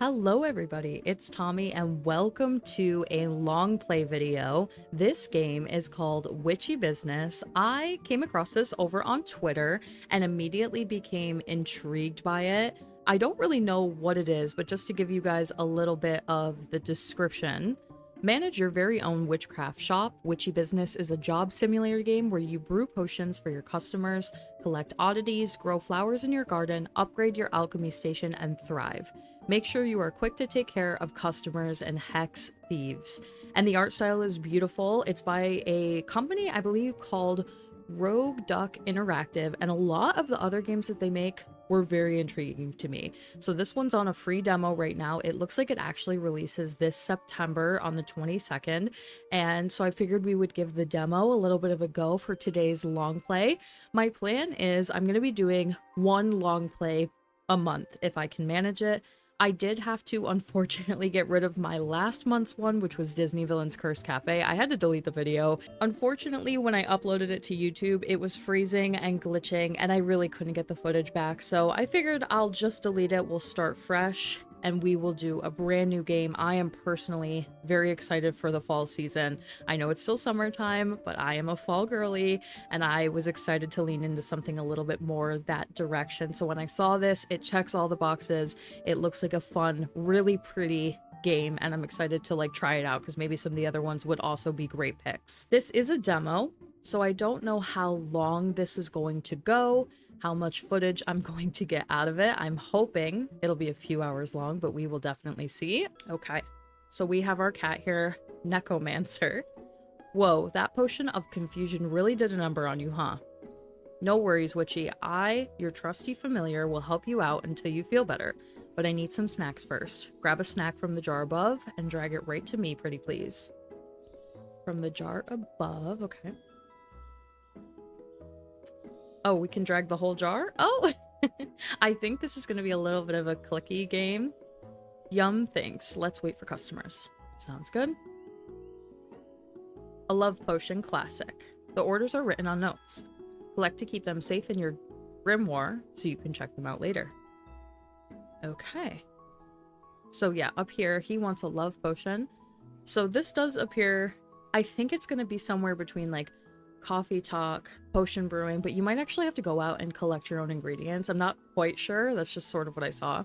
Hello everybody, it's Tommy and welcome to a long play video. This game is called Witchy Business. I came across this over on Twitter and immediately became intrigued by it. I don't really know what it is, but just to give you guys a little bit of the description. Manage your very own witchcraft shop. Witchy Business is a job simulator game where you brew potions for your customers, collect oddities, grow flowers in your garden, upgrade your alchemy station, and thrive. Make sure you are quick to take care of customers and hex thieves. And the art style is beautiful. It's by a company, I believe, called Rogue Duck Interactive, and a lot of the other games that they make were very intriguing to me. So this one's on a free demo right now. It looks like it actually releases this September on the 22nd. And so I figured we would give the demo a little bit of a go for today's long play. My plan is I'm going to be doing one long play a month if I can manage it. I did have to, unfortunately, get rid of my last month's one, which was Disney Villains Cursed Cafe. I had to delete the video. Unfortunately, when I uploaded it to YouTube, it was freezing and glitching, and I really couldn't get the footage back. So I figured I'll just delete it. We'll start fresh, and we will do a brand new game. I am personally very excited for the fall season. I know it's still summertime, but I am a fall girly, and I was excited to lean into something a little bit more that direction. So when I saw this, it checks all the boxes. It looks like a fun, really pretty game, and I'm excited to try it out because maybe some of the other ones would also be great picks. This is a demo, so I don't know how long this is going to go, how much footage I'm going to get out of it. I'm hoping it'll be a few hours long, but we will definitely see. Okay, so we have our cat here, Necromancer. Whoa, that potion of confusion really did a number on you, huh? No worries, Witchy. Your trusty familiar, will help you out until you feel better. But I need some snacks first. Grab a snack from the jar above and drag it right to me, pretty please. From the jar above, okay. Oh, we can drag the whole jar? Oh! I think this is going to be a little bit of a clicky game. Yum, thanks. Let's wait for customers. Sounds good. A love potion classic. The orders are written on notes. Collect to keep them safe in your grimoire so you can check them out later. Okay. So yeah, up here, he wants a love potion. So this does appear, I think it's going to be somewhere between coffee talk, potion brewing, but you might actually have to go out and collect your own ingredients. I'm not quite sure. That's just sort of what I saw.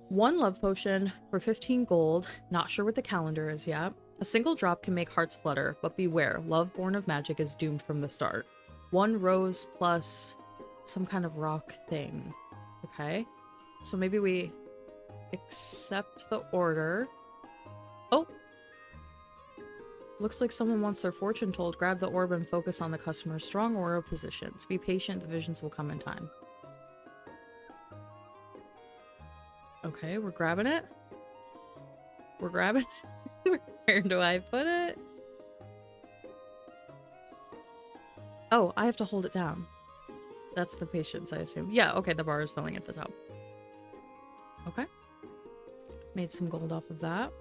One love potion for 15 gold. Not sure what the calendar is yet. A single drop can make hearts flutter, but beware, love born of magic is doomed from the start. One rose plus some kind of rock thing. Okay. So maybe we accept the order. Oh! Looks like someone wants their fortune told. Grab the orb and focus on the customer's strong aura positions. Be patient, the visions will come in time. Okay, we're grabbing it. We're grabbing it. Where do I put it? Oh, I have to hold it down. That's the patience, I assume. Yeah, okay, the bar is filling at the top. Okay. Made some gold off of that.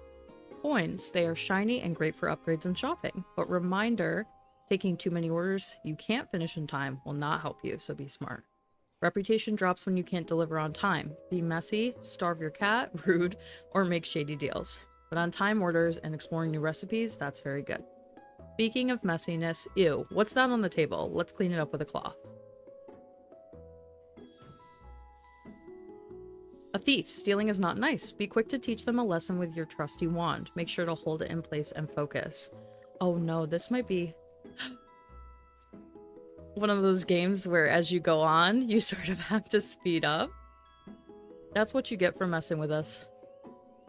Coins. They are shiny and great for upgrades and shopping. But reminder, taking too many orders you can't finish in time will not help you, so be smart. Reputation drops when you can't deliver on time. Be messy, starve your cat, rude, or make shady deals. But on time orders and exploring new recipes, that's very good. Speaking of messiness, ew, what's that on the table? Let's clean it up with a cloth. A thief. Stealing is not nice. Be quick to teach them a lesson with your trusty wand. Make sure to hold it in place and focus. Oh no, this might be one of those games where as you go on, you sort of have to speed up. That's what you get for messing with us.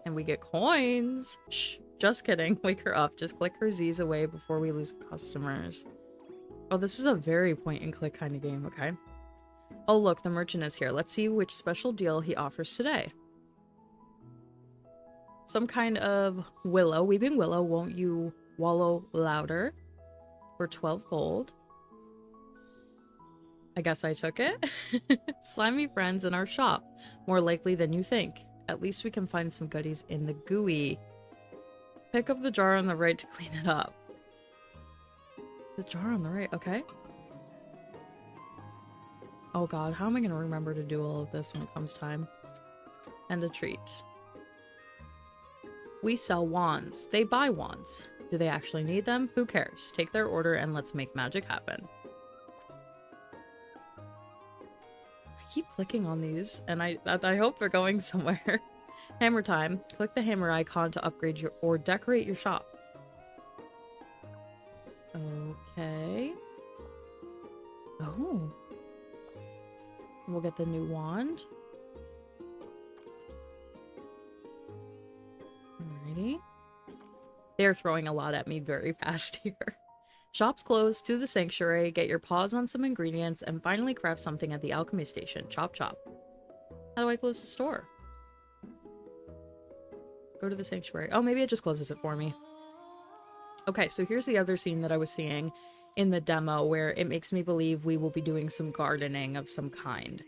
And we get coins. Shh, just kidding. Wake her up. Just click her Z's away before we lose customers. Oh, this is a very point and click kind of game, okay? Oh, look, the merchant is here. Let's see which special deal he offers today. Some kind of willow. Weeping willow, won't you wallow louder? For 12 gold. I guess I took it. Slimy friends in our shop. More likely than you think. At least we can find some goodies in the gooey. Pick up the jar on the right to clean it up. The jar on the right, okay. Oh god, how am I going to remember to do all of this when it comes time? And a treat. We sell wands. They buy wands. Do they actually need them? Who cares? Take their order and let's make magic happen. I keep clicking on these and I hope they're going somewhere. Hammer time. Click the hammer icon to upgrade your or decorate your shop. Okay. Oh. We'll get the new wand. Alrighty. They're throwing a lot at me very fast here. Shops closed to the sanctuary. Get your paws on some ingredients and finally craft something at the alchemy station. Chop chop. How do I close the store? Go to the sanctuary. Oh, maybe it just closes it for me. Okay, so here's the other scene that I was seeing in the demo where it makes me believe we will be doing some gardening of some kind.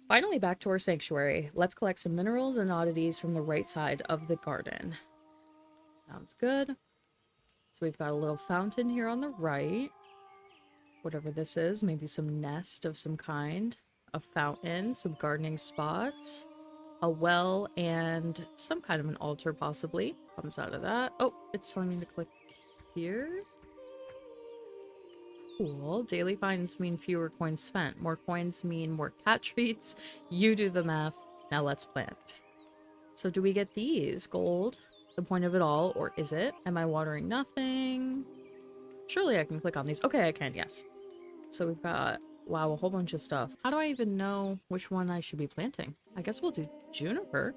Finally back to our sanctuary. Let's collect some minerals and oddities from the right side of the garden. Sounds good. So we've got a little fountain here on the right. Whatever this is, maybe some nest of some kind. A fountain, some gardening spots. A well, and some kind of an altar possibly comes out of that. Oh, it's telling me to click here. Cool. Daily finds mean fewer coins spent. More coins mean more cat treats. You do the math. Now let's plant. So do we get these? Gold, the point of it all, or is it? Am I watering nothing? Surely I can click on these. Okay, I can, yes. So we've got, wow, a whole bunch of stuff. How do I even know which one I should be planting? I guess we'll do juniper.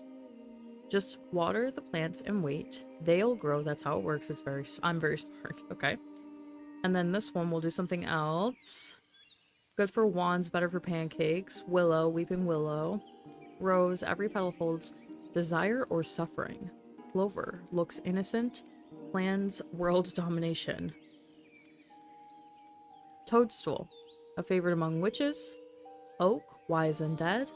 Just water the plants and wait. They'll grow. That's how it works. I'm very smart. Okay. And then this one, we'll do something else. Good for wands, better for pancakes. Willow, weeping willow. Rose, every petal holds desire or suffering. Clover, looks innocent. Plans world domination. Toadstool, a favorite among witches. Oak, wise and dead.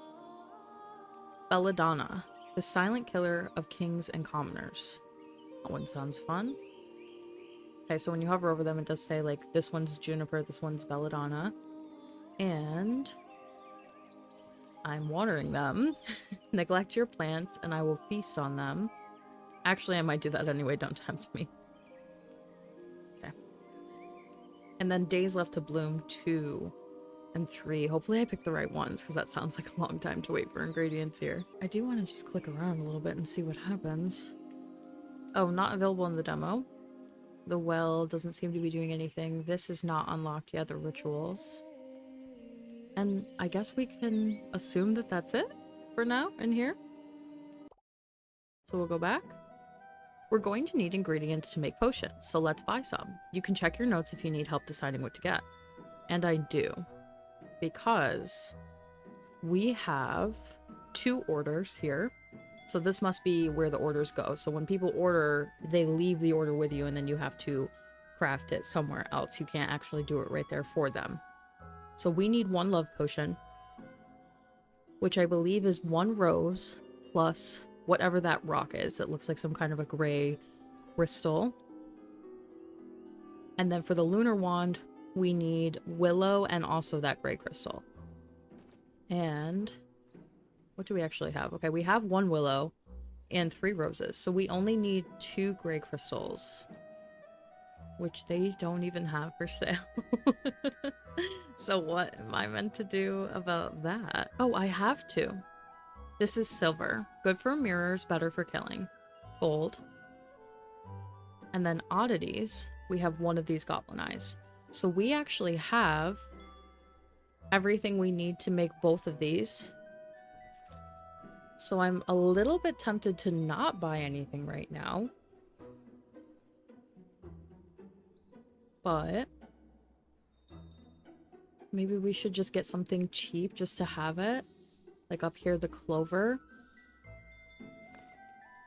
Belladonna, the silent killer of kings and commoners. That one sounds fun. Okay, so when you hover over them, it does say, like, this one's juniper, this one's belladonna. And I'm watering them. Neglect your plants, and I will feast on them. Actually, I might do that anyway. Don't tempt me. Okay. And then days left to bloom 2 and 3. Hopefully I picked the right ones, because that sounds like a long time to wait for ingredients here. I do want to just click around a little bit and see what happens. Oh, not available in the demo. The well doesn't seem to be doing anything. This is not unlocked yet, the rituals. And I guess we can assume that that's it for now in here. So we'll go back. We're going to need ingredients to make potions, so let's buy some. You can check your notes if you need help deciding what to get. And I do, because we have 2 orders here. So this must be where the orders go. So when people order, they leave the order with you, and then you have to craft it somewhere else. You can't actually do it right there for them. So we need 1 love potion, which I believe is 1 rose plus whatever that rock is. It looks like some kind of a gray crystal. And then for the lunar wand, we need willow and also that gray crystal. And what do we actually have? Okay, we have 1 willow and 3 roses. So we only need 2 gray crystals, which they don't even have for sale. So what am I meant to do about that? Oh, I have to. This is silver. Good for mirrors, better for killing. Gold. And then oddities, we have 1 of these goblin eyes. So we actually have everything we need to make both of these. So I'm a little bit tempted to not buy anything right now. But maybe we should just get something cheap just to have it. Like up here, the clover.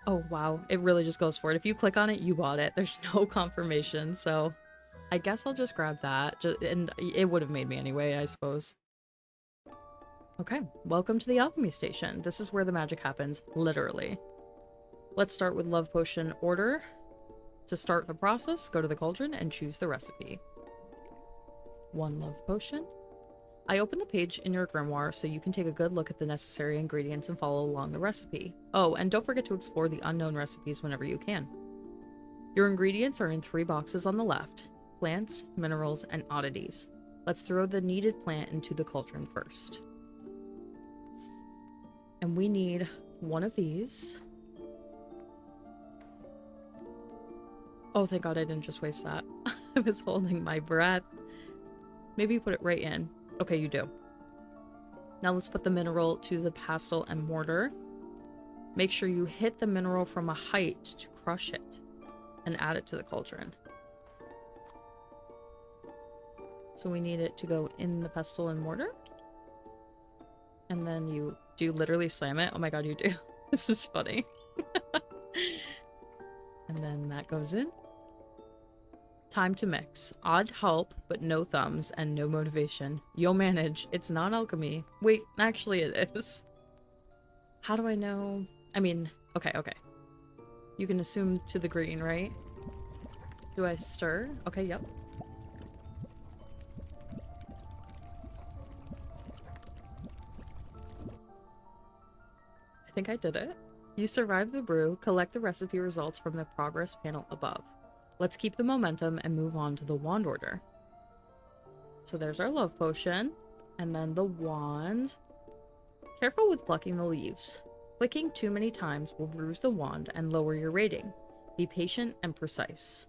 Oh, wow. It really just goes for it. If you click on it, you bought it. There's no confirmation. So I guess I'll just grab that. And it would have made me anyway, I suppose. Okay, welcome to the alchemy station. This is where the magic happens, literally. Let's start with love potion order. To start the process, go to the cauldron and choose the recipe. 1 love potion. I opened the page in your grimoire so you can take a good look at the necessary ingredients and follow along the recipe. Oh, and don't forget to explore the unknown recipes whenever you can. Your ingredients are in 3 boxes on the left: plants, minerals, and oddities. Let's throw the needed plant into the cauldron first. And we need one of these. Oh, thank God I didn't just waste that. I was holding my breath. Maybe you put it right in. Okay, you do. Now let's put the mineral to the pestle and mortar. Make sure you hit the mineral from a height to crush it and add it to the cauldron. So we need it to go in the pestle and mortar. And then you do literally slam it. Oh my God, you do. This is funny. And then that goes in. Time to mix. Odd help, but no thumbs and no motivation. You'll manage. It's not alchemy. Wait, actually it is. How do I know? I mean, okay. You can assume to the green, right? Do I stir? Okay, yep. I think I did it. You survived the brew. Collect the recipe results from the progress panel above. Let's keep the momentum and move on to the wand order. So there's our love potion. And then the wand. Careful with plucking the leaves. Clicking too many times will bruise the wand and lower your rating. Be patient and precise.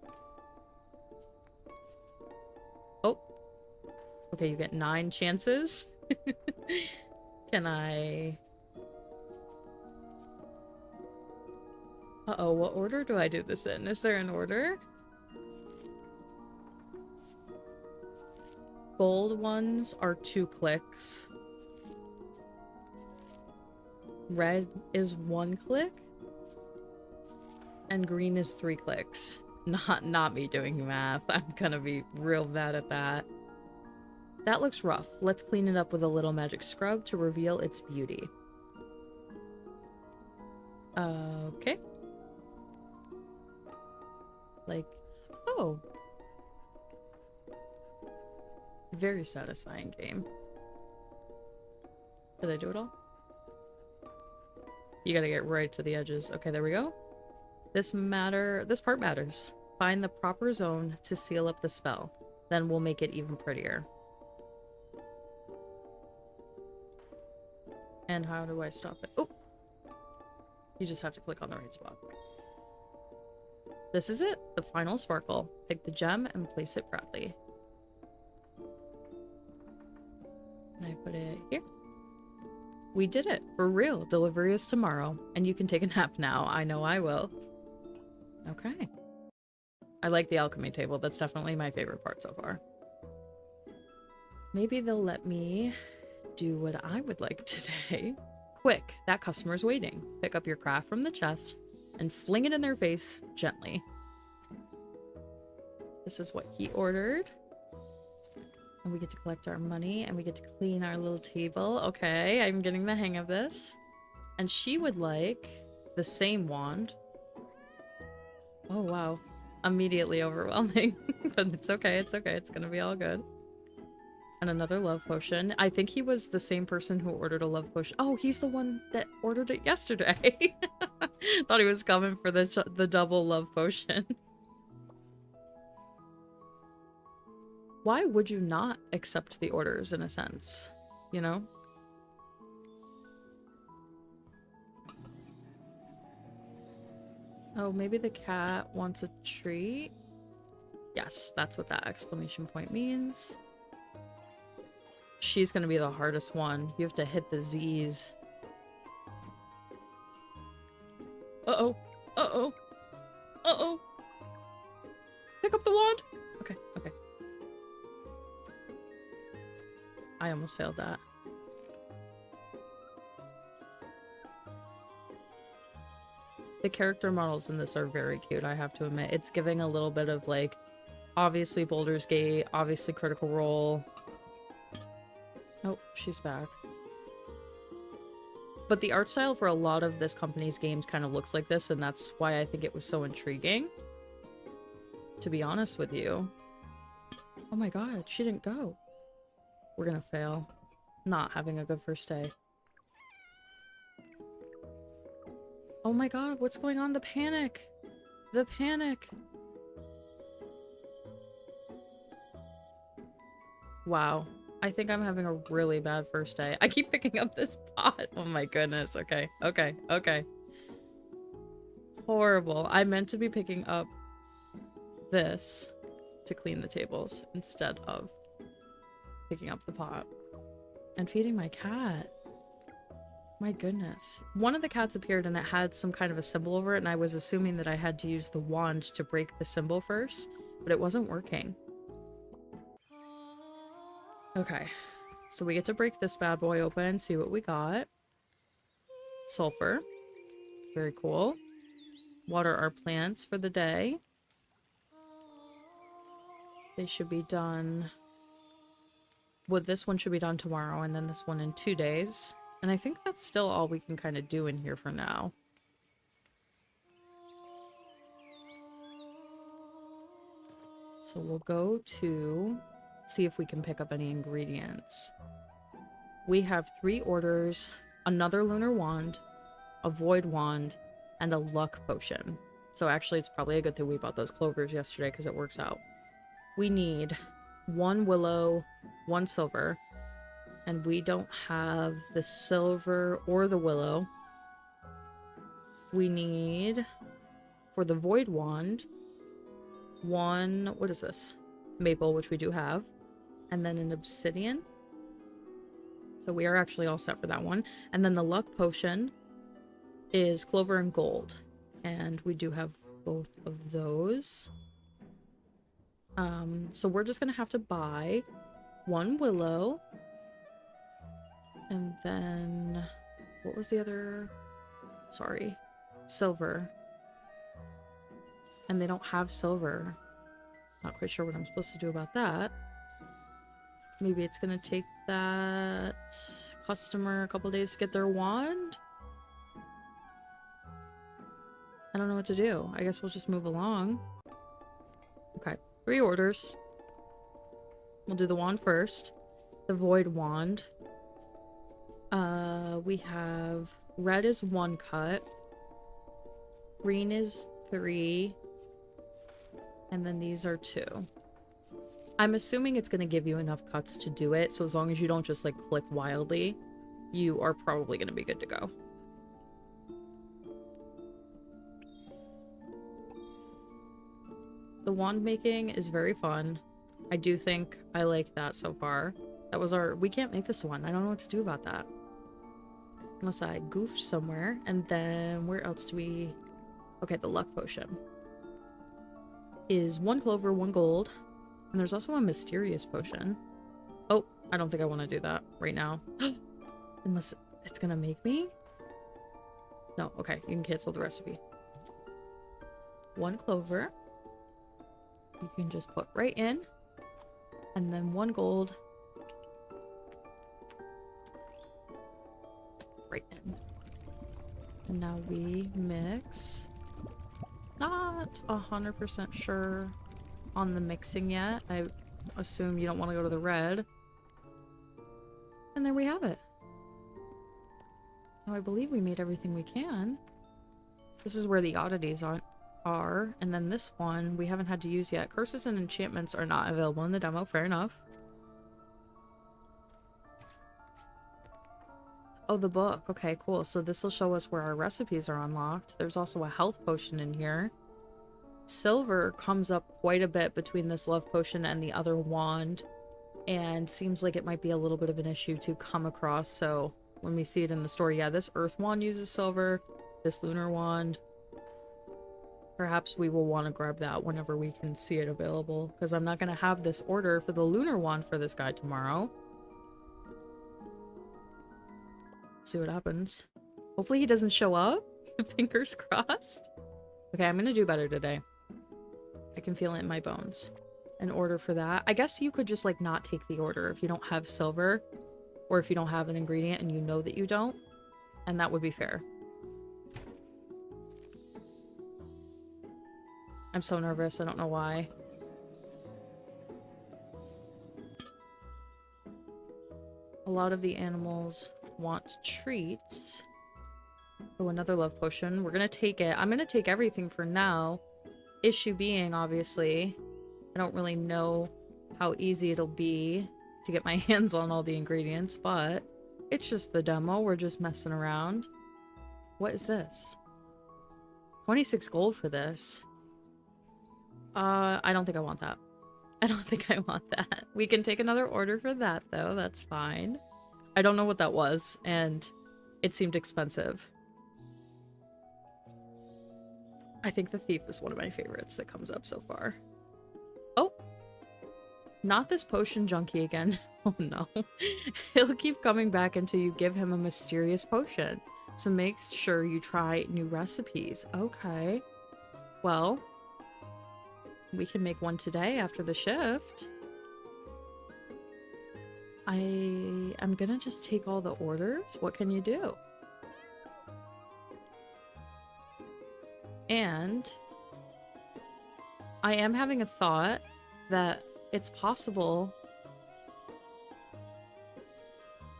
Oh. Okay, you get 9 chances. Can I... Uh-oh, what order do I do this in? Is there an order? Gold ones are 2 clicks. Red is 1 click. And green is 3 clicks. Not me doing math. I'm gonna be real bad at that. That looks rough. Let's clean it up with a little magic scrub to reveal its beauty. Okay. Like, oh. Very satisfying game. Did I do it all? You gotta get right to the edges. Okay, there we go. This part matters. Find the proper zone to seal up the spell. Then we'll make it even prettier. And how do I stop it? Oh! You just have to click on the right spot. This is it, the final sparkle. Pick the gem and place it proudly. And I put it here. We did it, for real. Delivery is tomorrow, and you can take a nap now. I know I will. Okay. I like the alchemy table. That's definitely my favorite part so far. Maybe they'll let me do what I would like today. Quick, that customer's waiting. Pick up your craft from the chest and fling it in their face gently. This is what he ordered. And we get to collect our money and we get to clean our little table. Okay, I'm getting the hang of this. And she would like the same wand. Oh, wow. Immediately overwhelming. But it's okay, it's okay. It's gonna be all good. And another love potion. I think he was the same person who ordered a love potion. Oh, he's the one that ordered it yesterday. Thought he was coming for the double love potion. Why would you not accept the orders in a sense? You know? Oh, maybe the cat wants a treat? Yes, that's what that exclamation point means. She's gonna be the hardest one. You have to hit the Z's. Uh-oh. Uh-oh. Uh-oh. Pick up the wand. Okay, okay. I almost failed that. The character models in this are very cute, I have to admit. It's giving a little bit of, like, obviously Baldur's Gate, obviously Critical Role. Oh, she's back. But the art style for a lot of this company's games kind of looks like this, and that's why I think it was so intriguing. To be honest with you. Oh my god, she didn't go. We're gonna fail. Not having a good first day. Oh my god, what's going on? The panic! The panic! Wow. I think I'm having a really bad first day. I keep picking up this pot. Oh my goodness. Okay. Okay. Okay. Horrible. I meant to be picking up this to clean the tables instead of picking up the pot and feeding my cat. My goodness. One of the cats appeared and it had some kind of a symbol over it, and I was assuming that I had to use the wand to break the symbol first, but it wasn't working. Okay, so we get to break this bad boy open, see what we got. Sulfur. Very cool. Water our plants for the day. They should be done... Well, this one should be done tomorrow, and then this one in 2 days. And I think that's still all we can kind of do in here for now. So we'll go to see if we can pick up any ingredients. We have 3 orders, another lunar wand, a void wand, and a luck potion. So actually it's probably a good thing we bought those clovers yesterday because it works out. We need 1 willow, 1 silver, and we don't have the silver or the willow. We need, for the void wand, 1, what is this? Maple, which we do have, and then an obsidian. So we are actually all set for that one. And then the luck potion is clover and gold, and we do have both of those. So we're just gonna have to buy 1 willow, and then what was the other? Sorry, silver. And they don't have silver. Not quite sure what I'm supposed to do about that. Maybe it's gonna take that customer a couple days to get their wand. I don't know what to do. I guess we'll just move along. Okay, 3 orders. We'll do the wand first. The void wand. We have red is 1 cut. Green is 3. And then these are 2. I'm assuming it's going to give you enough cuts to do it. So as long as you don't just like click wildly, you are probably going to be good to go. The wand making is very fun. I do think I like that so far. That was our... We can't make this one. I don't know what to do about that. Unless I goofed somewhere. And then where else do we... Okay, the luck potion is 1 clover, 1 gold. And there's also a mysterious potion. Oh, I don't think I want to do that right now. Unless it's gonna make me? No, okay, you can cancel the recipe. 1 clover. You can just put right in. And then 1 gold. Right in. And now we mix. Not 100% sure on the mixing yet. I assume you don't want to go to the red. And there we have it. So I believe we made everything we can. This is where the oddities are. And then this one we haven't had to use yet. Curses and enchantments are not available in the demo. Fair enough. Oh, the book. Okay, cool. So this will show us where our recipes are unlocked. There's also a health potion in here. Silver comes up quite a bit between this love potion and the other wand, and seems like it might be a little bit of an issue to come across. So when we see it in the store, yeah, this earth wand uses silver, this lunar wand. Perhaps we will want to grab that whenever we can see it available, because I'm not going to have this order for the lunar wand for this guy tomorrow. See what happens. Hopefully he doesn't show up. Fingers crossed. Okay, I'm gonna do better today. I can feel it in my bones. An order for that. I guess you could just like not take the order if you don't have silver, or if you don't have an ingredient and you know that you don't, and that would be fair. I'm so nervous. I don't know why. lot of the animals want treats. Oh, another love potion. We're gonna take it. I'm gonna take everything for now. Issue being, obviously, I don't really know how easy it'll be to get my hands on all the ingredients, but it's just the demo. We're just messing around. What is this? 26 gold for this. I don't think I want that. I don't think I want that. We can take another order for that, though. That's fine. I don't know what that was, and it seemed expensive. I think the thief is one of my favorites that comes up so far. Oh! Not this potion junkie again. Oh no. He'll keep coming back until you give him a mysterious potion. So make sure you try new recipes. Okay. Well, we can make one today after the shift. I'm gonna just take all the orders. What can you do? And I am having a thought that it's possible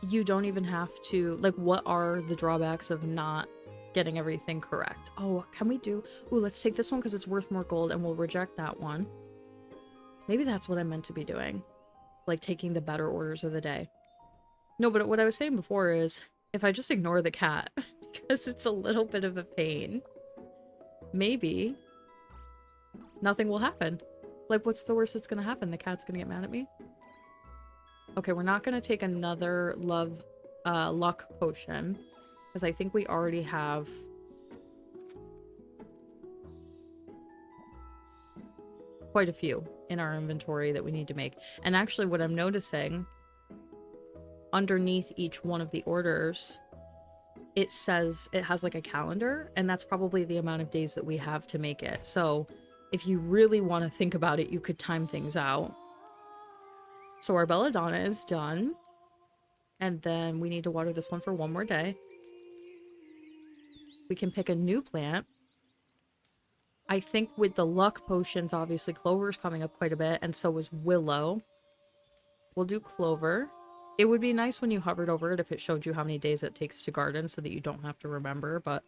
you don't even have to, like, what are the drawbacks of not getting everything correct? Oh, can we do, ooh, let's take this one because it's worth more gold and we'll reject that one. Maybe that's what I meant to be doing. Like, taking the better orders of the day. No, but what I was saying before is, if I just ignore the cat, because it's a little bit of a pain, maybe nothing will happen. Like, what's the worst that's gonna happen? The cat's gonna get mad at me? Okay, we're not gonna take another luck potion, because I think we already have quite a few in our inventory that we need to make. And actually, what I'm noticing, underneath each one of the orders, it says it has like a calendar, and that's probably the amount of days that we have to make it. So if you really want to think about it, you could time things out. So our belladonna is done. And then we need to water this one for one more day. We can pick a new plant. I think with the luck potions, obviously clover's coming up quite a bit, and so is willow. We'll do clover. It would be nice when you hovered over it if it showed you how many days it takes to garden so that you don't have to remember, but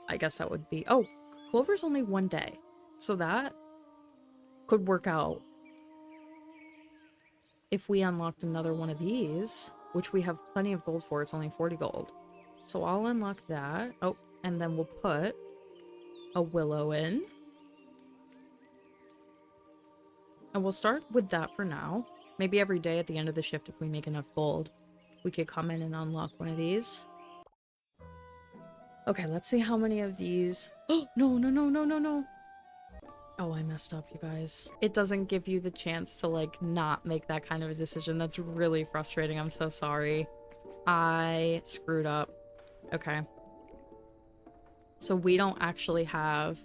I guess that would be... Oh, clover's only one day. So that could work out if we unlocked another one of these, which we have plenty of gold for. It's only 40 gold. So I'll unlock that. Oh, and then we'll put a willow in. And we'll start with that for now. Maybe every day at the end of the shift, if we make enough gold, we could come in and unlock one of these. Okay, let's see how many of these... Oh, no, no, no, no, no, no. Oh, I messed up, you guys. It doesn't give you the chance to, like, not make that kind of a decision. That's really frustrating. I'm so sorry. I screwed up. Okay. So we don't actually have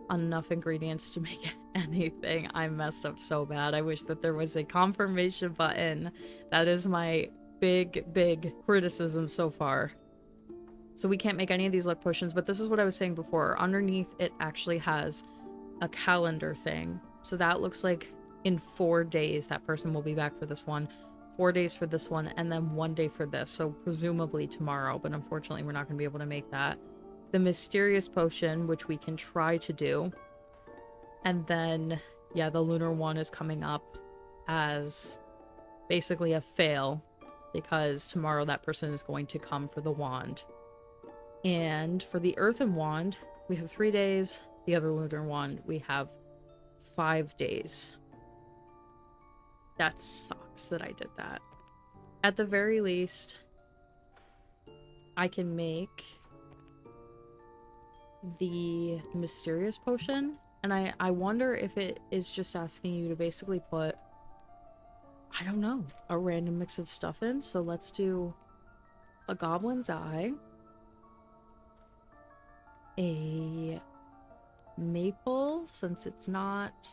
enough ingredients to make anything. I messed up so bad. I wish that there was a confirmation button. That is my big criticism so far. So we can't make any of these luck potions, but this is what I was saying before. Underneath it actually has a calendar thing. So that looks like in 4 days that person will be back for this one. 4 days for this one, and then 1 day for this. So presumably tomorrow, but unfortunately we're not going to be able to make that. The mysterious potion, which we can try to do. And then, yeah, the lunar one is coming up as basically a fail, because tomorrow that person is going to come for the wand. And for the earthen wand, we have 3 days. The other lunar one, we have 5 days. That sucks that I did that. At the very least, I can make the mysterious potion, and I wonder if it is just asking you to basically put, I don't know, a random mix of stuff in. So let's do a goblin's eye, a maple, since it's not,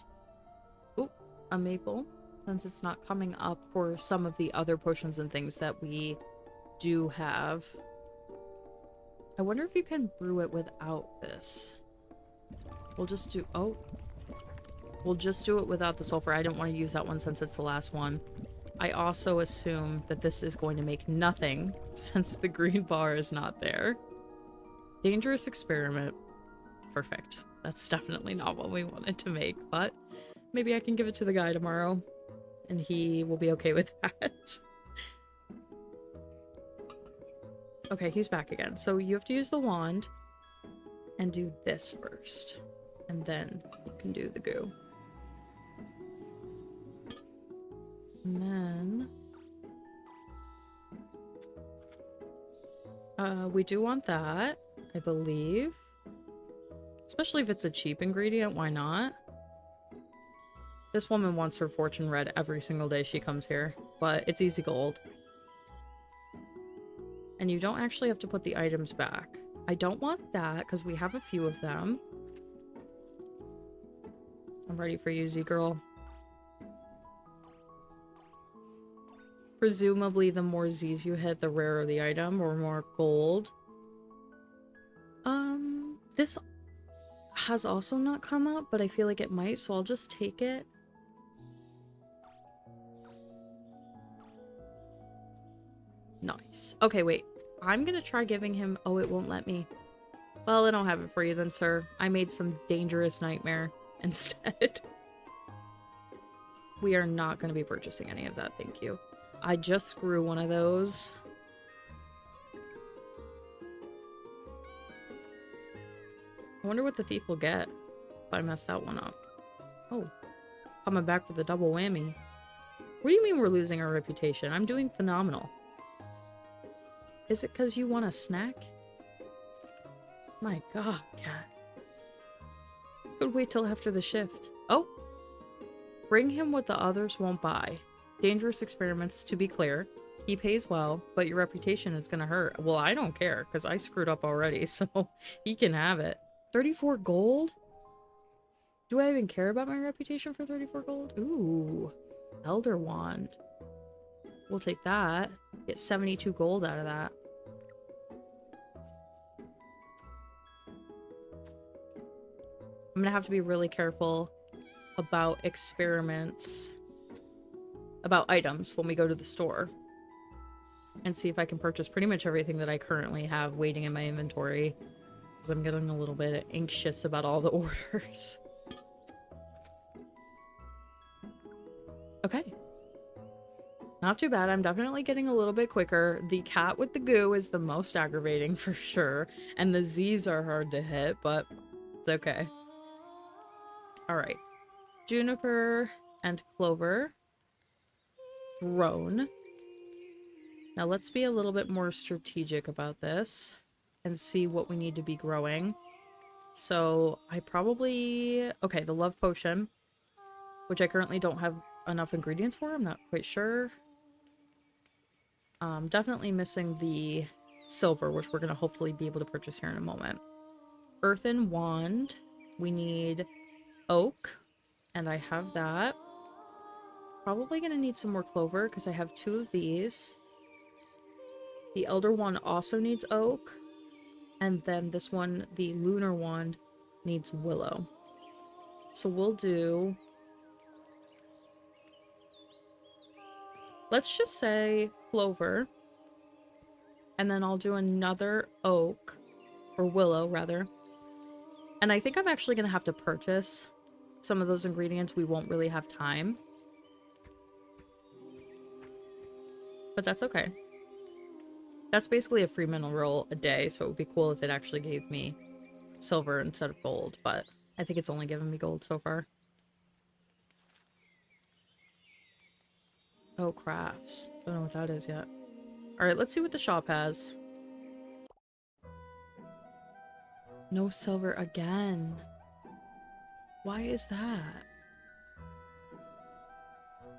oh, a maple, since it's not coming up for some of the other potions and things that we do have. I wonder if you can brew it without this. We'll just do... Oh. We'll just do it without the sulfur. I didn't want to use that one since it's the last one. I also assume that this is going to make nothing since the green bar is not there. Dangerous experiment. Perfect. That's definitely not what we wanted to make, but maybe I can give it to the guy tomorrow and he will be okay with that. Okay, he's back again. So you have to use the wand and do this first, and then you can do the goo. And then we do want that, I believe. Especially if it's a cheap ingredient, why not? This woman wants her fortune read every single day she comes here, but it's easy gold. And you don't actually have to put the items back. I don't want that because we have a few of them. I'm ready for you, Z-Girl. Presumably, the more Z's you hit, the rarer the item, or more gold. This has also not come up, but I feel like it might, so I'll just take it. Nice. Okay, wait. I'm gonna try giving him... Oh, it won't let me. Well, then I'll have it for you then, sir. I made some dangerous nightmare instead. We are not going to be purchasing any of that, thank you. I just screw one of those. I wonder what the thief will get if I mess that one up. Oh, coming back for the double whammy. What do you mean we're losing our reputation? I'm doing phenomenal. Is it because you want a snack? My god, cat. Could wait till after the shift. Oh! Bring him what the others won't buy. Dangerous experiments, to be clear. He pays well, but your reputation is gonna hurt. Well, I don't care, because I screwed up already, so he can have it. 34 gold? Do I even care about my reputation for 34 gold? Ooh. Elder Wand. We'll take that. Get 72 gold out of that. I'm gonna have to be really careful about experiments, about items when we go to the store, and see if I can purchase pretty much everything that I currently have waiting in my inventory, because I'm getting a little bit anxious about all the orders. Okay. Not too bad. I'm definitely getting a little bit quicker. The cat with the goo is the most aggravating for sure, and the Z's are hard to hit, but it's okay. Alright. Juniper and clover. Grown. Now let's be a little bit more strategic about this and see what we need to be growing. So I probably... Okay, the love potion, which I currently don't have enough ingredients for. I'm not quite sure. Definitely missing the silver, which we're going to hopefully be able to purchase here in a moment. Earthen wand. We need oak, and I have that. Probably going to need some more clover because I have 2 of these. The elder wand also needs oak, and then this one, the lunar wand, needs willow. So we'll do... Let's just say clover, and then I'll do another oak, or willow rather. And I think I'm actually going to have to purchase some of those ingredients. We won't really have time. But that's okay. That's basically a free mineral a day, so it would be cool if it actually gave me silver instead of gold, but I think it's only given me gold so far. Oh, crafts. Don't know what that is yet. Alright, let's see what the shop has. No silver again. Why is that?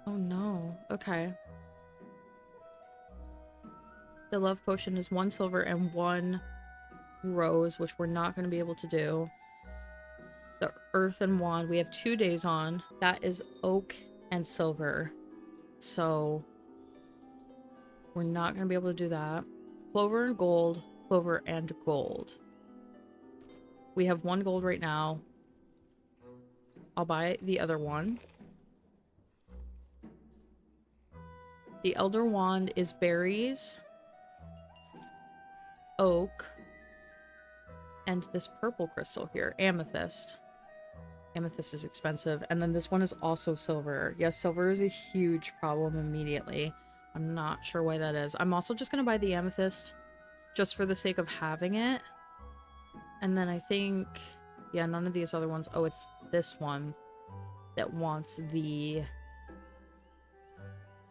Oh no. Okay. The love potion is 1 silver and 1 rose, which we're not going to be able to do. The earthen wand, we have 2 days on. That is oak and silver. So we're not going to be able to do that. Clover and gold. Clover and gold. We have 1 gold right now. I'll buy the other one. The Elder Wand is berries, oak, and this purple crystal here, amethyst. Amethyst is expensive. And then this one is also silver. Yes, silver is a huge problem immediately. I'm not sure why that is. I'm also just going to buy the amethyst just for the sake of having it. And then I think, yeah, none of these other ones. Oh, it's this one that wants the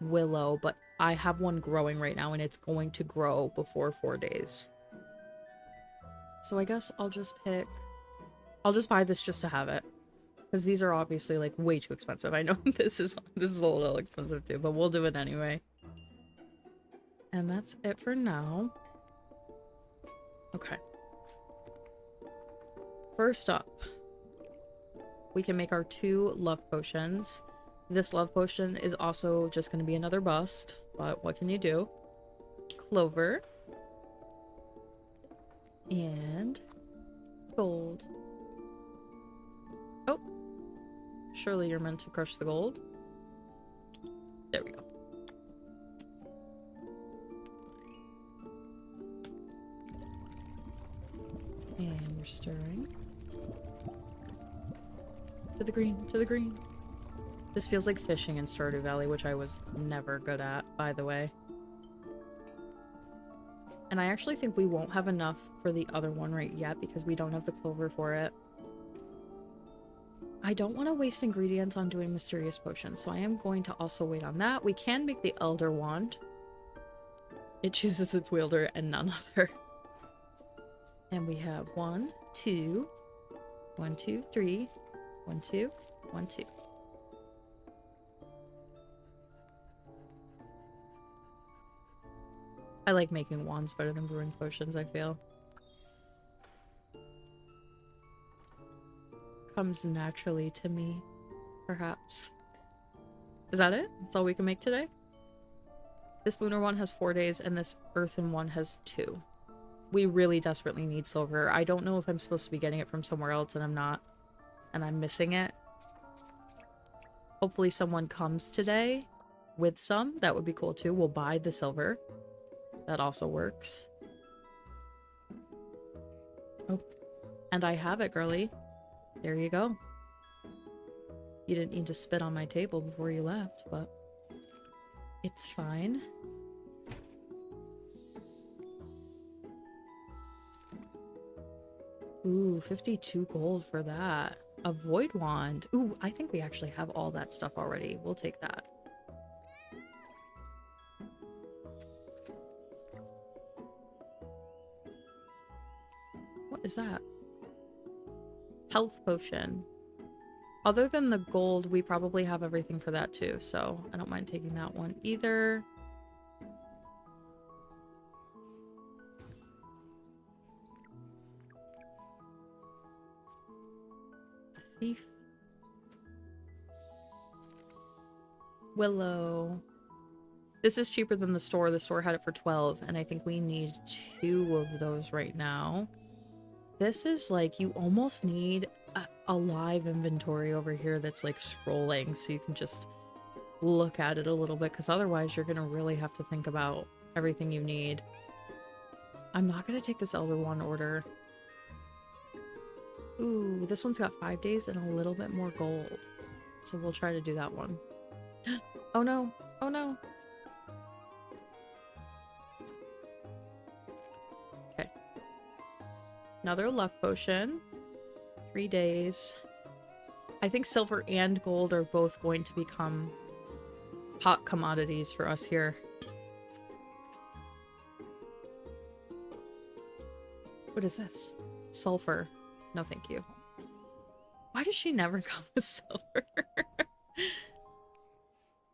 willow, but I have one growing right now and it's going to grow before 4 days. So I guess I'll just buy this just to have it. Because these are obviously like way too expensive. I know this is a little expensive too, but we'll do it anyway. And that's it for now. Okay. First up, we can make our 2 love potions. This love potion is also just going to be another bust, but what can you do? Clover. And gold. Oh. Surely you're meant to crush the gold. There we go. And we're stirring. To the green, to the green. This feels like fishing in Stardew Valley, which I was never good at, by the way. And I actually think we won't have enough for the other one right yet because we don't have the clover for it. I don't want to waste ingredients on doing mysterious potions, so I am going to also wait on that. We can make the Elder Wand. It chooses its wielder and none other. And we have 1, 2, 1, 2, 3, 1, 2, 1, 2. I like making wands better than brewing potions, I feel. Comes naturally to me, perhaps. Is that it? That's all we can make today? This lunar one has 4 days and this earthen one has 2. We really desperately need silver. I don't know if I'm supposed to be getting it from somewhere else and I'm not. And I'm missing it. Hopefully someone comes today with some. That would be cool too. We'll buy the silver. That also works. Oh, and I have it, girly. There you go. You didn't need to spit on my table before you left, but it's fine. Ooh, 52 gold for that. A void wand. Ooh, I think we actually have all that stuff already. We'll take that. What is that? Health potion. Other than the gold, we probably have everything for that too, so I don't mind taking that one either. A thief. Willow. This is cheaper than the store. The store had it for 12, and I think we need 2 of those right now. This is like, you almost need a live inventory over here that's like scrolling so you can just look at it a little bit, because otherwise you're gonna really have to think about everything you need. I'm not gonna take this Elder Wand order. Ooh, this one's got 5 days and a little bit more gold, so we'll try to do that one. Oh no, oh no. Okay. Another luck potion. 3 days. I think silver and gold are both going to become hot commodities for us here. What is this? Sulfur. No, thank you. Why does she never come with silver?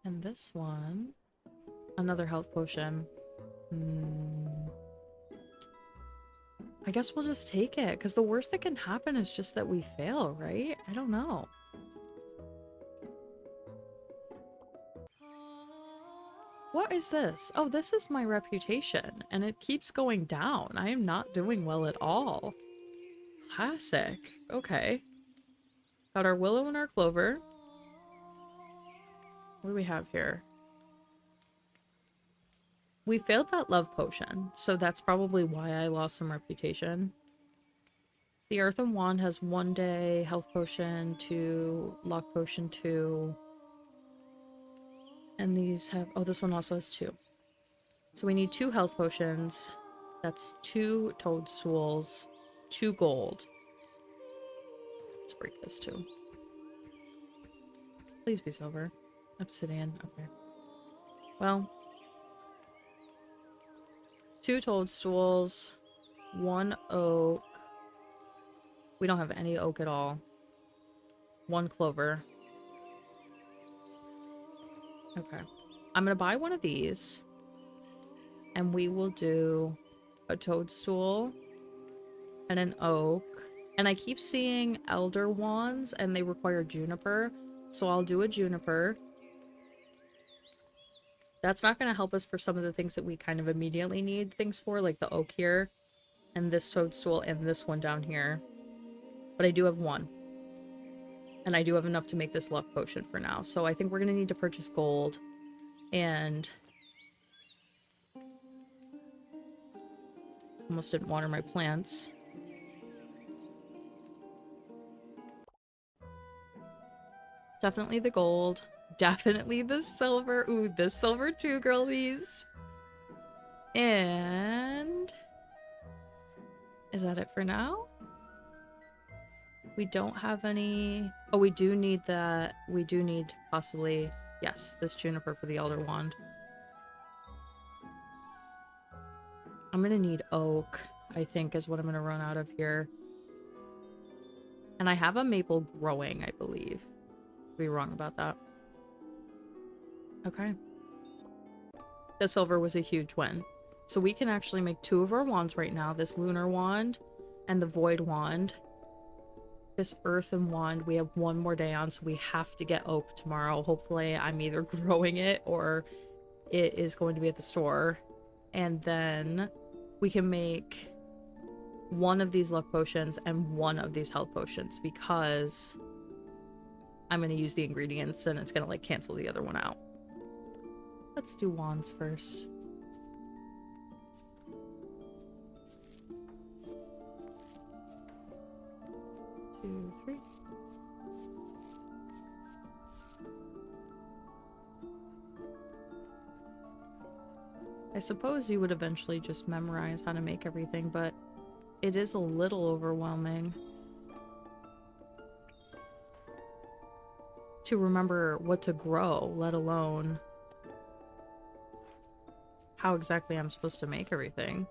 And this one. Another health potion. I guess we'll just take it, because the worst that can happen is just that we fail, right? I don't know. What is this? Oh, this is my reputation, and it keeps going down. I am not doing well at all. Classic. Okay. Got our willow and our clover. What do we have here? We failed that love potion, so that's probably why I lost some reputation. The Earthen Wand has 1 day, health potion 2, luck potion 2. And these have, oh, this one also has 2. So we need 2 health potions. That's 2 toadstools, 2 gold. Let's break this too. Please be silver. Obsidian, okay. Well, 2 toadstools, 1 oak. We don't have any oak at all. 1 clover. Okay. I'm gonna buy one of these. And we will do a toadstool and an oak. And I keep seeing elder wands and they require juniper. So I'll do a juniper. That's not going to help us for some of the things that we kind of immediately need things for, like the oak here, and this toadstool, and this one down here. But I do have 1. And I do have enough to make this luck potion for now. So I think we're going to need to purchase gold. And almost didn't water my plants. Definitely the gold. Definitely the silver. Ooh, the silver too, girlies. And is that it for now? We don't have any. Oh, we do need that. We do need possibly, yes, this juniper for the Elder Wand. I'm gonna need oak, I think, is what I'm gonna run out of here. And I have a maple growing, I believe. Could be wrong about that. Okay. The silver was a huge win. So we can actually make 2 of our wands right now. This lunar wand and the void wand. This earthen wand we have 1 more day on, so we have to get oak tomorrow. Hopefully I'm either growing it or it is going to be at the store. And then we can make 1 of these luck potions and 1 of these health potions because I'm going to use the ingredients and it's going to like cancel the other one out. Let's do wands first. Two, 3. I suppose you would eventually just memorize how to make everything, but it is a little overwhelming to remember what to grow, let alone how exactly I'm supposed to make everything.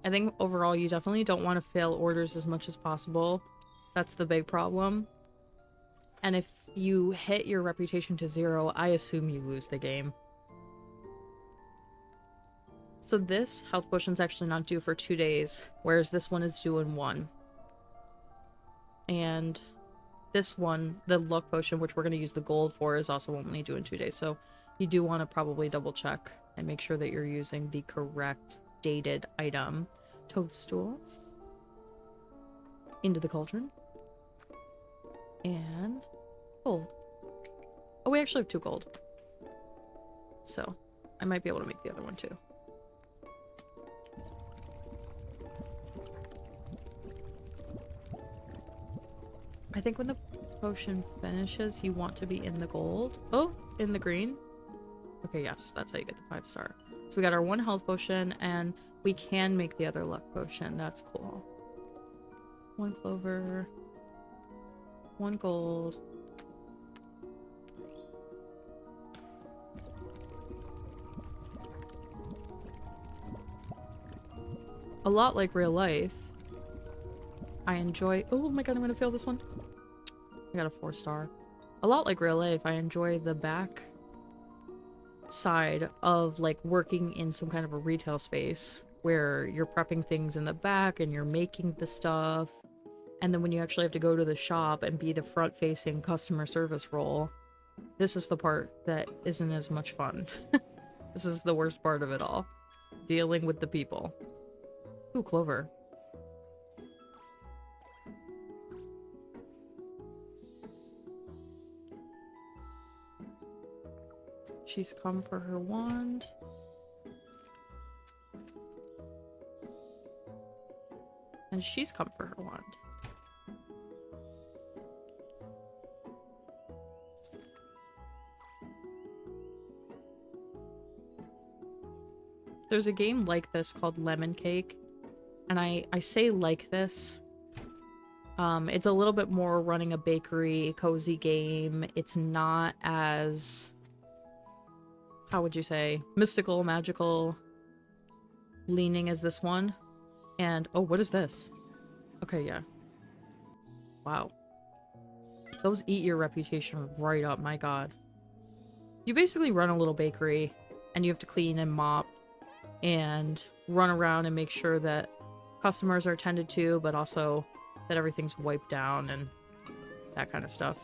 I think overall you definitely don't want to fail orders as much as possible. That's the big problem. And if you hit your reputation to 0, I assume you lose the game. So this health potion's actually not due for 2 days, whereas this one is due in 1. And this one, the luck potion, which we're going to use the gold for, is also only due in 2 days. So you do want to probably double check and make sure that you're using the correct dated item. Toadstool. Into the cauldron. And gold. Oh, we actually have 2 gold. So I might be able to make the other one too. I think when the potion finishes, you want to be in the gold. Oh, in the green. Okay, yes, that's how you get the 5-star. So we got our 1 health potion, and we can make the other luck potion. That's cool. 1 clover. 1 gold. A lot like real life. I enjoy... Oh my god, I'm gonna fail this one. I got a 4-star. A lot like real life, I enjoy the back side of like working in some kind of a retail space where you're prepping things in the back and you're making the stuff. And then when you actually have to go to the shop and be the front-facing customer service role, this is the part that isn't as much fun. This is the worst part of it all. Dealing with the people. Ooh, clover. She's come for her wand. And she's come for her wand. There's a game like this called Lemon Cake. And I say like this. It's a little bit more running a bakery, cozy game. It's not as, how would you say, mystical, magical leaning as this one. And, oh, what is this? Okay, yeah. Wow. Those eat your reputation right up, my god. You basically run a little bakery, and you have to clean and mop, and run around and make sure that customers are tended to, but also that everything's wiped down and that kind of stuff.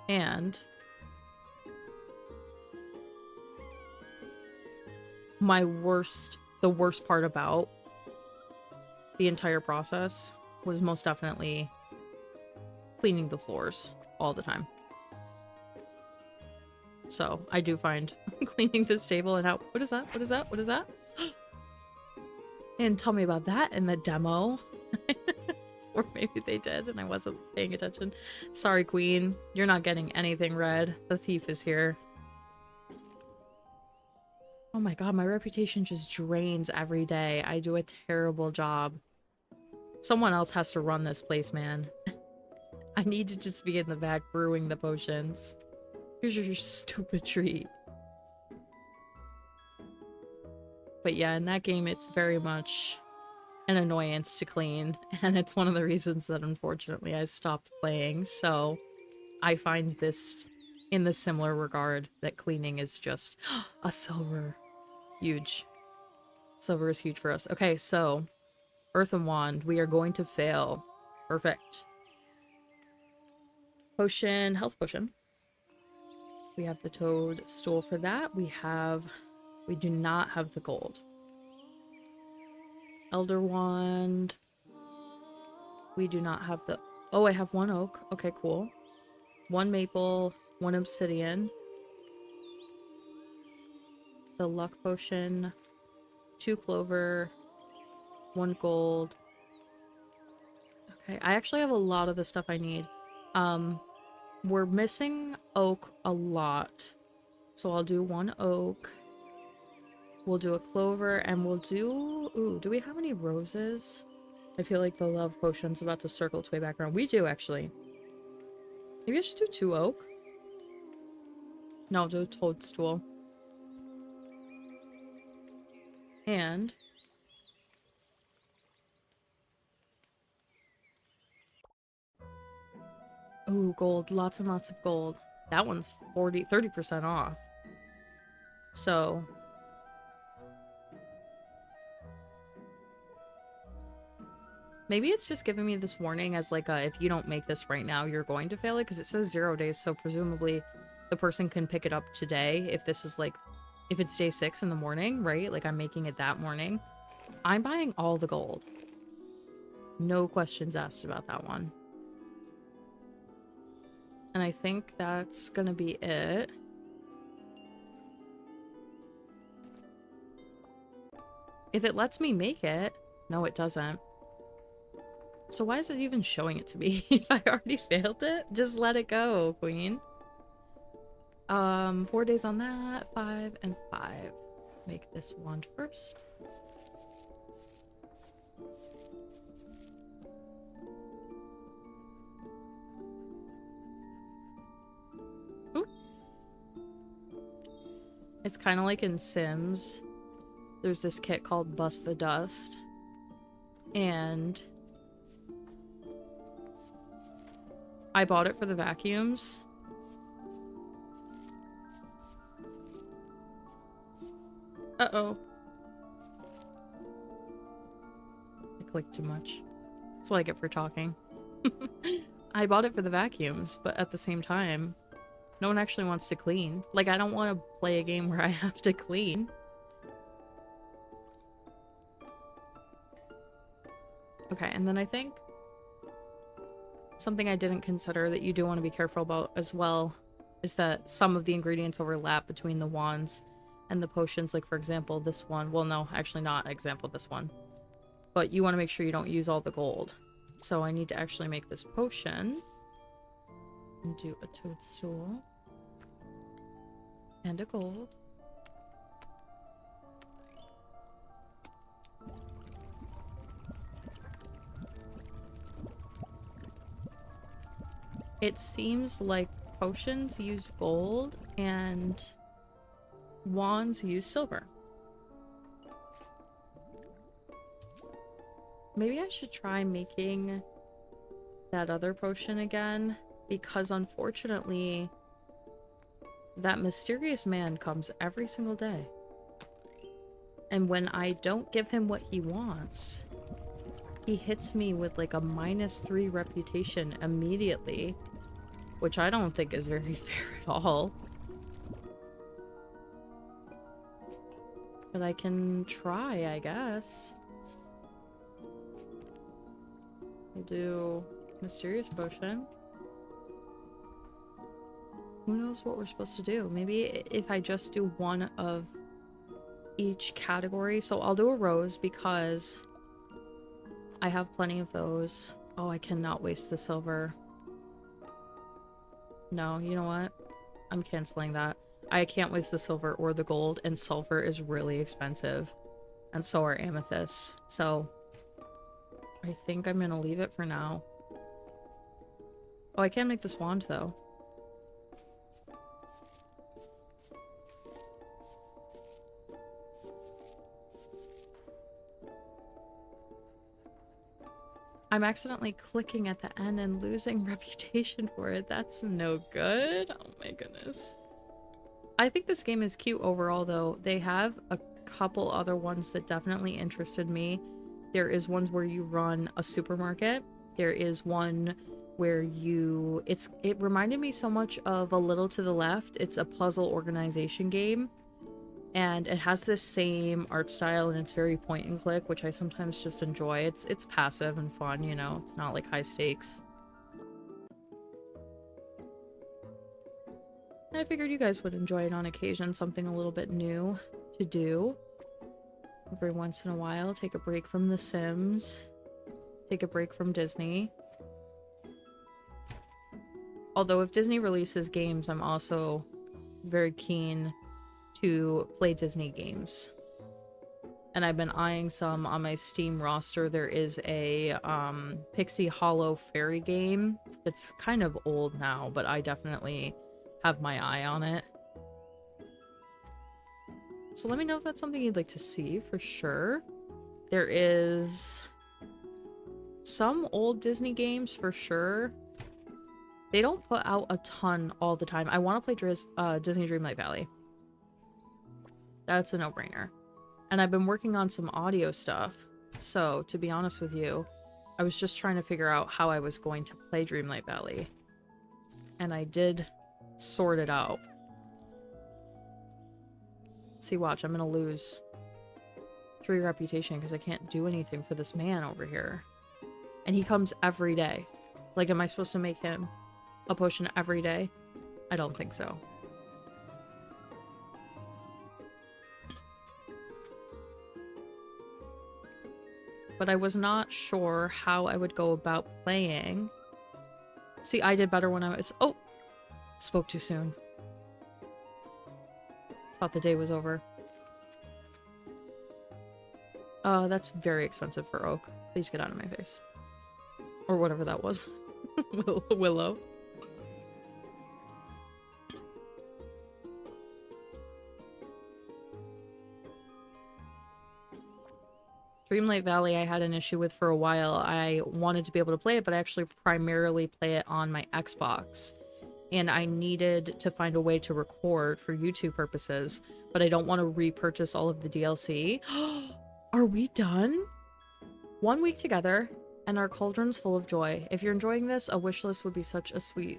And the worst part about the entire process was most definitely cleaning the floors all the time. So I do find cleaning this table and how, what is that? What is that? What is that? And tell me about that in the demo. Or maybe they did and I wasn't paying attention. Sorry, queen. You're not getting anything red. The thief is here. Oh my god, my reputation just drains every day. I do a terrible job. Someone else has to run this place, man. I need to just be in the back brewing the potions. Here's your stupid treat. But yeah, in that game, it's very much an annoyance to clean. And it's one of the reasons that, unfortunately, I stopped playing. So I find this in the similar regard that cleaning is just a silver. Huge. Silver is huge for us. Okay, so Earthen Wand. We are going to fail. Perfect. Potion. Health potion. We have the toadstool for that. We do not have the gold. Elder Wand. We do not have the... Oh, I have one oak. Okay, cool. One maple, one obsidian. The luck potion. 2 clover. 1 gold. Okay, I actually have a lot of the stuff I need. We're missing oak a lot. So I'll do 1 oak. We'll do a clover, and we'll do... Ooh, do we have any roses? I feel like the love potion's about to circle its way back around. We do, actually. Maybe I should do 2 oak. No, I'll do a toadstool. And... Ooh, gold. Lots and lots of gold. That one's 30% off. So... maybe it's just giving me this warning as like if you don't make this right now, you're going to fail it, because it says 0 days, so presumably the person can pick it up today if this is like, if it's day 6 in the morning, right? Like I'm making it that morning. I'm buying all the gold. No questions asked about that one. And I think that's gonna be it. If it lets me make it. No, it doesn't. So why is it even showing it to me if I already failed it? Just let it go, queen. 4 days on that. 5 and 5. Make this wand first. Ooh. It's kind of like in Sims. There's this kit called Bust the Dust. And... I bought it for the vacuums. Uh-oh. I clicked too much. That's what I get for talking. I bought it for the vacuums, but at the same time, no one actually wants to clean. Like, I don't want to play a game where I have to clean. Okay, and then I think something I didn't consider that you do want to be careful about as well is that some of the ingredients overlap between the wands and the potions. Like, for example, this one. Well, no, actually not example this one. But you want to make sure you don't use all the gold. So I need to actually make this potion. And do a toadstool. And a gold. It seems like potions use gold and wands use silver. Maybe I should try making that other potion again, because unfortunately that mysterious man comes every single day. And when I don't give him what he wants, he hits me with like a -3 reputation immediately, which I don't think is very fair at all. But I can try, I guess. We'll do mysterious potion. Who knows what we're supposed to do? Maybe if I just do one of each category. So I'll do a rose because I have plenty of those. Oh, I cannot waste the silver. No, you know what? I'm canceling that. I can't waste the silver or the gold, and sulfur is really expensive. And so are amethysts. So I think I'm gonna leave it for now. Oh, I can make this wand though. I'm accidentally clicking at the end and losing reputation for it. That's no good. Oh my goodness. I think this game is cute overall though. They have a couple other ones that definitely interested me. There is ones where you run a supermarket. There is one where you... It reminded me so much of A Little to the Left. It's a puzzle organization game. And it has this same art style, and it's very point and click, which I sometimes just enjoy. It's passive and fun, you know? It's not like high stakes. And I figured you guys would enjoy it on occasion, something a little bit new to do. Every once in a while, take a break from The Sims. Take a break from Disney. Although if Disney releases games, I'm also very keen to play Disney games. And I've been eyeing some on my Steam roster. There is a Pixie Hollow Fairy game. It's kind of old now, but I definitely have my eye on it. So let me know if that's something you'd like to see for sure. There is some old Disney games for sure. They don't put out a ton all the time. I want to play Disney Dreamlight Valley. That's a no-brainer. And I've been working on some audio stuff. So, to be honest with you, I was just trying to figure out how I was going to play Dreamlight Valley. And I did sort it out. See, watch, I'm gonna lose 3 reputation because I can't do anything for this man over here. And he comes every day. Like, am I supposed to make him a potion every day? I don't think so. But I was not sure how I would go about playing. See, I did better when I was... Oh! Spoke too soon. Thought the day was over. That's very expensive for oak. Please get out of my face. Or whatever that was. Willow. Dreamlight Valley I had an issue with for a while. I wanted to be able to play it, but I actually primarily play it on my Xbox. And I needed to find a way to record for YouTube purposes, but I don't want to repurchase all of the DLC. Are we done? 1 week together, and our cauldron's full of joy. If you're enjoying this, a wish list would be such a sweet...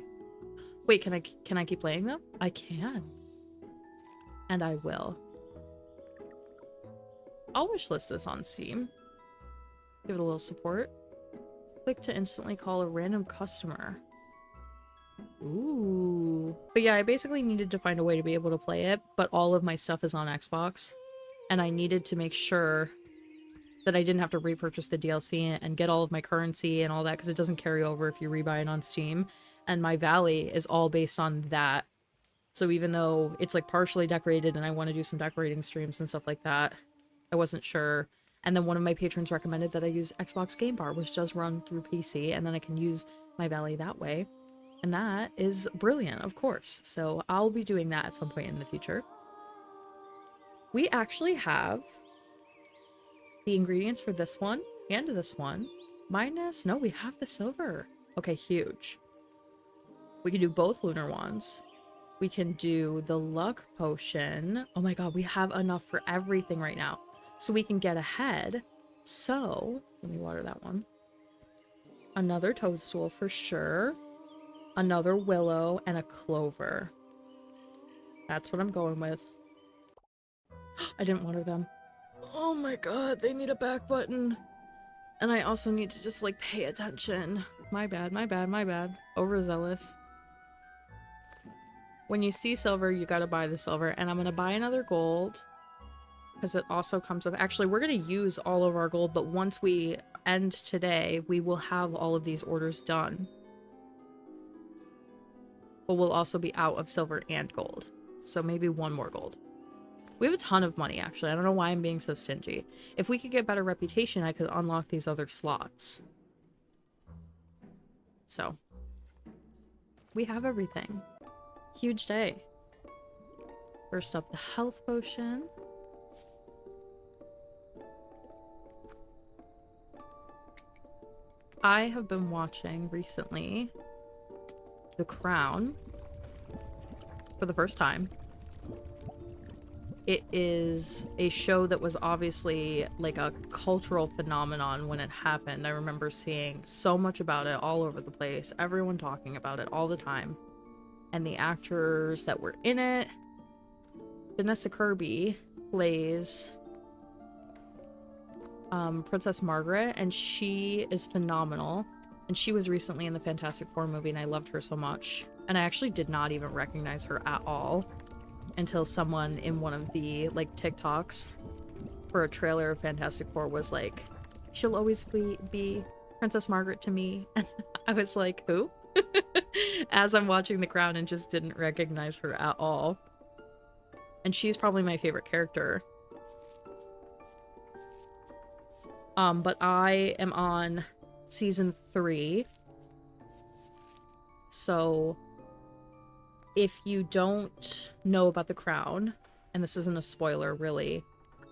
Wait, can I keep playing them? I can. And I will. I'll wishlist this on Steam. Give it a little support. Click to instantly call a random customer. Ooh. But yeah, I basically needed to find a way to be able to play it, but all of my stuff is on Xbox. And I needed to make sure that I didn't have to repurchase the DLC and get all of my currency and all that, because it doesn't carry over if you rebuy it on Steam. And my Valley is all based on that. So even though it's like partially decorated and I want to do some decorating streams and stuff like that, I wasn't sure. And then one of my patrons recommended that I use Xbox Game Bar, which does run through PC, and then I can use my Valley that way. And that is brilliant, of course. So I'll be doing that at some point in the future. We actually have the ingredients for this one and this one. Minus, no, we have the silver. Okay, huge. We can do both lunar wands. We can do the luck potion. Oh my god, we have enough for everything right now. So we can get ahead. So, let me water that one. Another toadstool for sure. Another willow and a clover. That's what I'm going with. I didn't water them. Oh my god, they need a back button. And I also need to just like pay attention. My bad, my bad, my bad. Overzealous. When you see silver, you gotta buy the silver. And I'm gonna buy another gold, because it also comes up. Actually, we're gonna use all of our gold, but once we end today, we will have all of these orders done. But we'll also be out of silver and gold. So maybe one more gold. We have a ton of money, actually. I don't know why I'm being so stingy. If we could get better reputation, I could unlock these other slots. So, we have everything. Huge day. First up, the health potion. I have been watching recently The Crown for the first time. It is a show that was obviously like a cultural phenomenon when it happened. I remember seeing so much about it all over the place, everyone talking about it all the time. And the actors that were in it. Vanessa Kirby plays Princess Margaret, and she is phenomenal. And she was recently in the Fantastic Four movie, and I loved her so much. And I actually did not even recognize her at all until someone in one of the like TikToks for a trailer of Fantastic Four was like, she'll always be Princess Margaret to me. And I was like, who? As I'm watching The Crown, and just didn't recognize her at all. And she's probably my favorite character. But I am on season 3. So if you don't know about The Crown, and this isn't a spoiler really,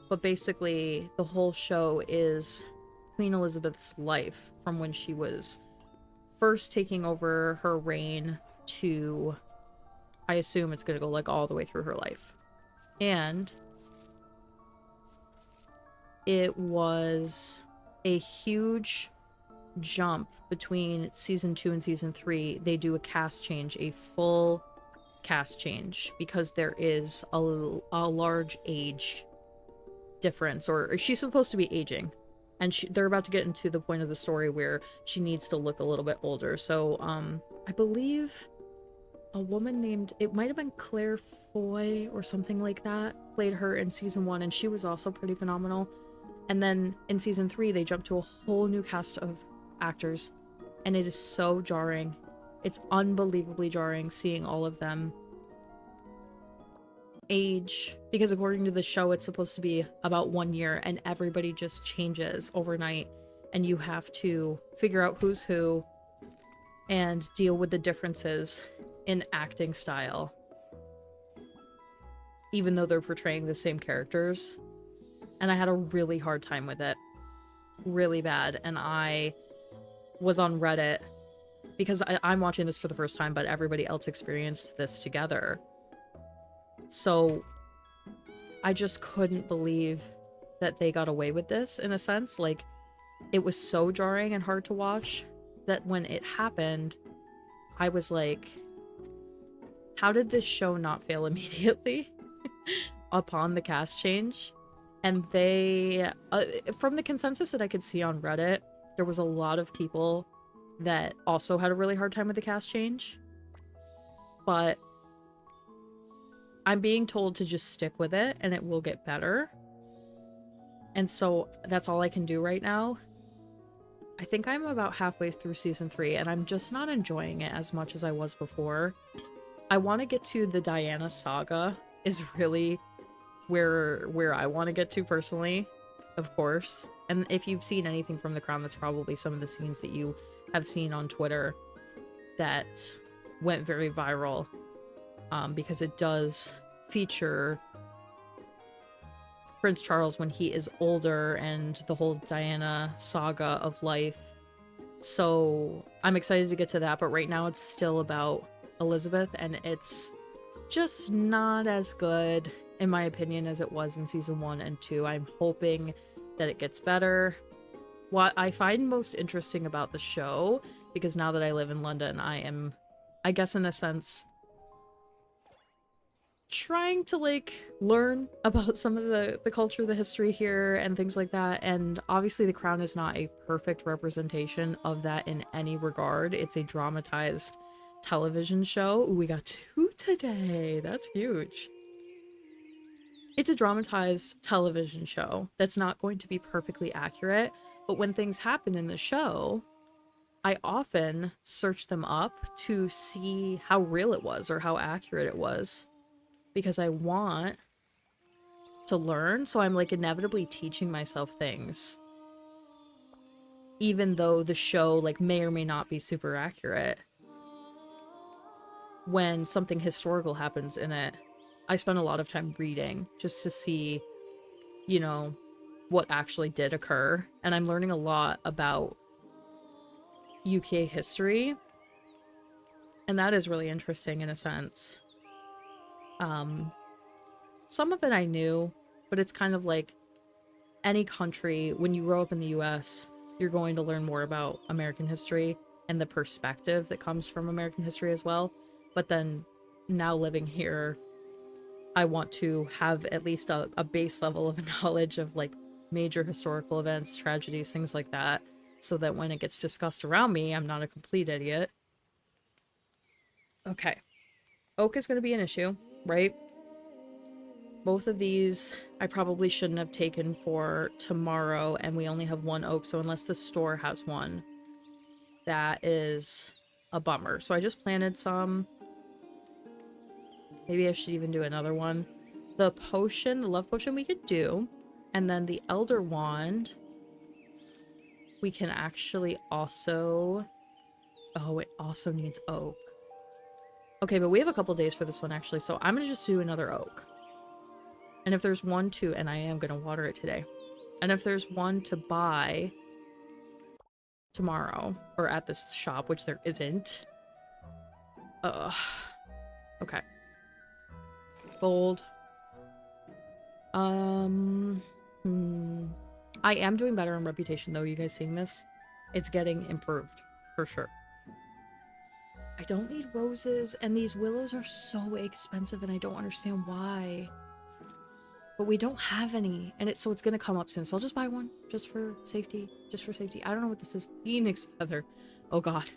but basically the whole show is Queen Elizabeth's life from when she was first taking over her reign to, I assume it's gonna go like all the way through her life. And it was a huge jump between season 2 and season 3. They do a cast change, a full cast change, because there is a large age difference, or she's supposed to be aging, and they're about to get into the point of the story where she needs to look a little bit older. So I believe a woman named, it might have been Claire Foy or something like that, played her in season 1, and she was also pretty phenomenal. And then in season 3 they jumped to a whole new cast of actors, and it is so jarring. It's unbelievably jarring seeing all of them age, because according to the show it's supposed to be about 1 year, and everybody just changes overnight, and you have to figure out who's who and deal with the differences in acting style, even though they're portraying the same characters. And I had a really hard time with it. Really bad. And I was on Reddit, because I'm watching this for the first time, but everybody else experienced this together. So I just couldn't believe that they got away with this, in a sense. Like, it was so jarring and hard to watch that when it happened, I was like, how did this show not fail immediately upon the cast change? And they, from the consensus that I could see on Reddit, there was a lot of people that also had a really hard time with the cast change. but I'm being told to just stick with it and it will get better. And so that's all I can do right now. I think I'm about halfway through season 3 and I'm just not enjoying it as much as I was before. I want to get to the Diana saga is really where I want to get to personally, of course. And if you've seen anything from The Crown, that's probably some of the scenes that you have seen on Twitter that went very viral, because it does feature Prince Charles when he is older and the whole Diana saga of life. So I'm excited to get to that, but right now it's still about Elizabeth, and it's just not as good, in my opinion, as it was in season 1 and 2. I'm hoping that it gets better. What I find most interesting about the show, because now that I live in London, I am, I guess in a sense, trying to like learn about some of the culture, the history here and things like that. And obviously The Crown is not a perfect representation of that in any regard. It's a dramatized television show. Ooh, we got 2 today. That's huge. It's a dramatized television show that's not going to be perfectly accurate, but when things happen in the show, I often search them up to see how real it was or how accurate it was, because I want to learn. So I'm like inevitably teaching myself things, even though the show like may or may not be super accurate. When something historical happens in it, I spend a lot of time reading just to see, you know, what actually did occur. And I'm learning a lot about UK history, and that is really interesting in a sense. Some of it I knew, but it's kind of like any country, when you grow up in the US, you're going to learn more about American history and the perspective that comes from American history as well. But then now living here, I want to have at least a base level of knowledge of like major historical events, tragedies, things like that, so that when it gets discussed around me, I'm not a complete idiot. Okay. Oak is going to be an issue, right? Both of these I probably shouldn't have taken for tomorrow, and we only have 1 oak, so unless the store has one, that is a bummer. So I just planted some. Maybe I should even do another one. The potion, the love potion we could do, and then the elder wand, we can actually also... Oh, it also needs oak. Okay, but we have a couple days for this one actually, so I'm gonna just do another oak. And if there's one to, and I am going to water it today. And if there's one to buy tomorrow, or at this shop, which there isn't. Okay. Gold. I am doing better on reputation though. You guys seeing this? It's getting improved, for sure. I don't need roses, and these willows are so expensive, and I don't understand why. But we don't have any, and so it's gonna come up soon. So I'll just buy one, just for safety. Just for safety. I don't know what this is. Phoenix feather. Oh god.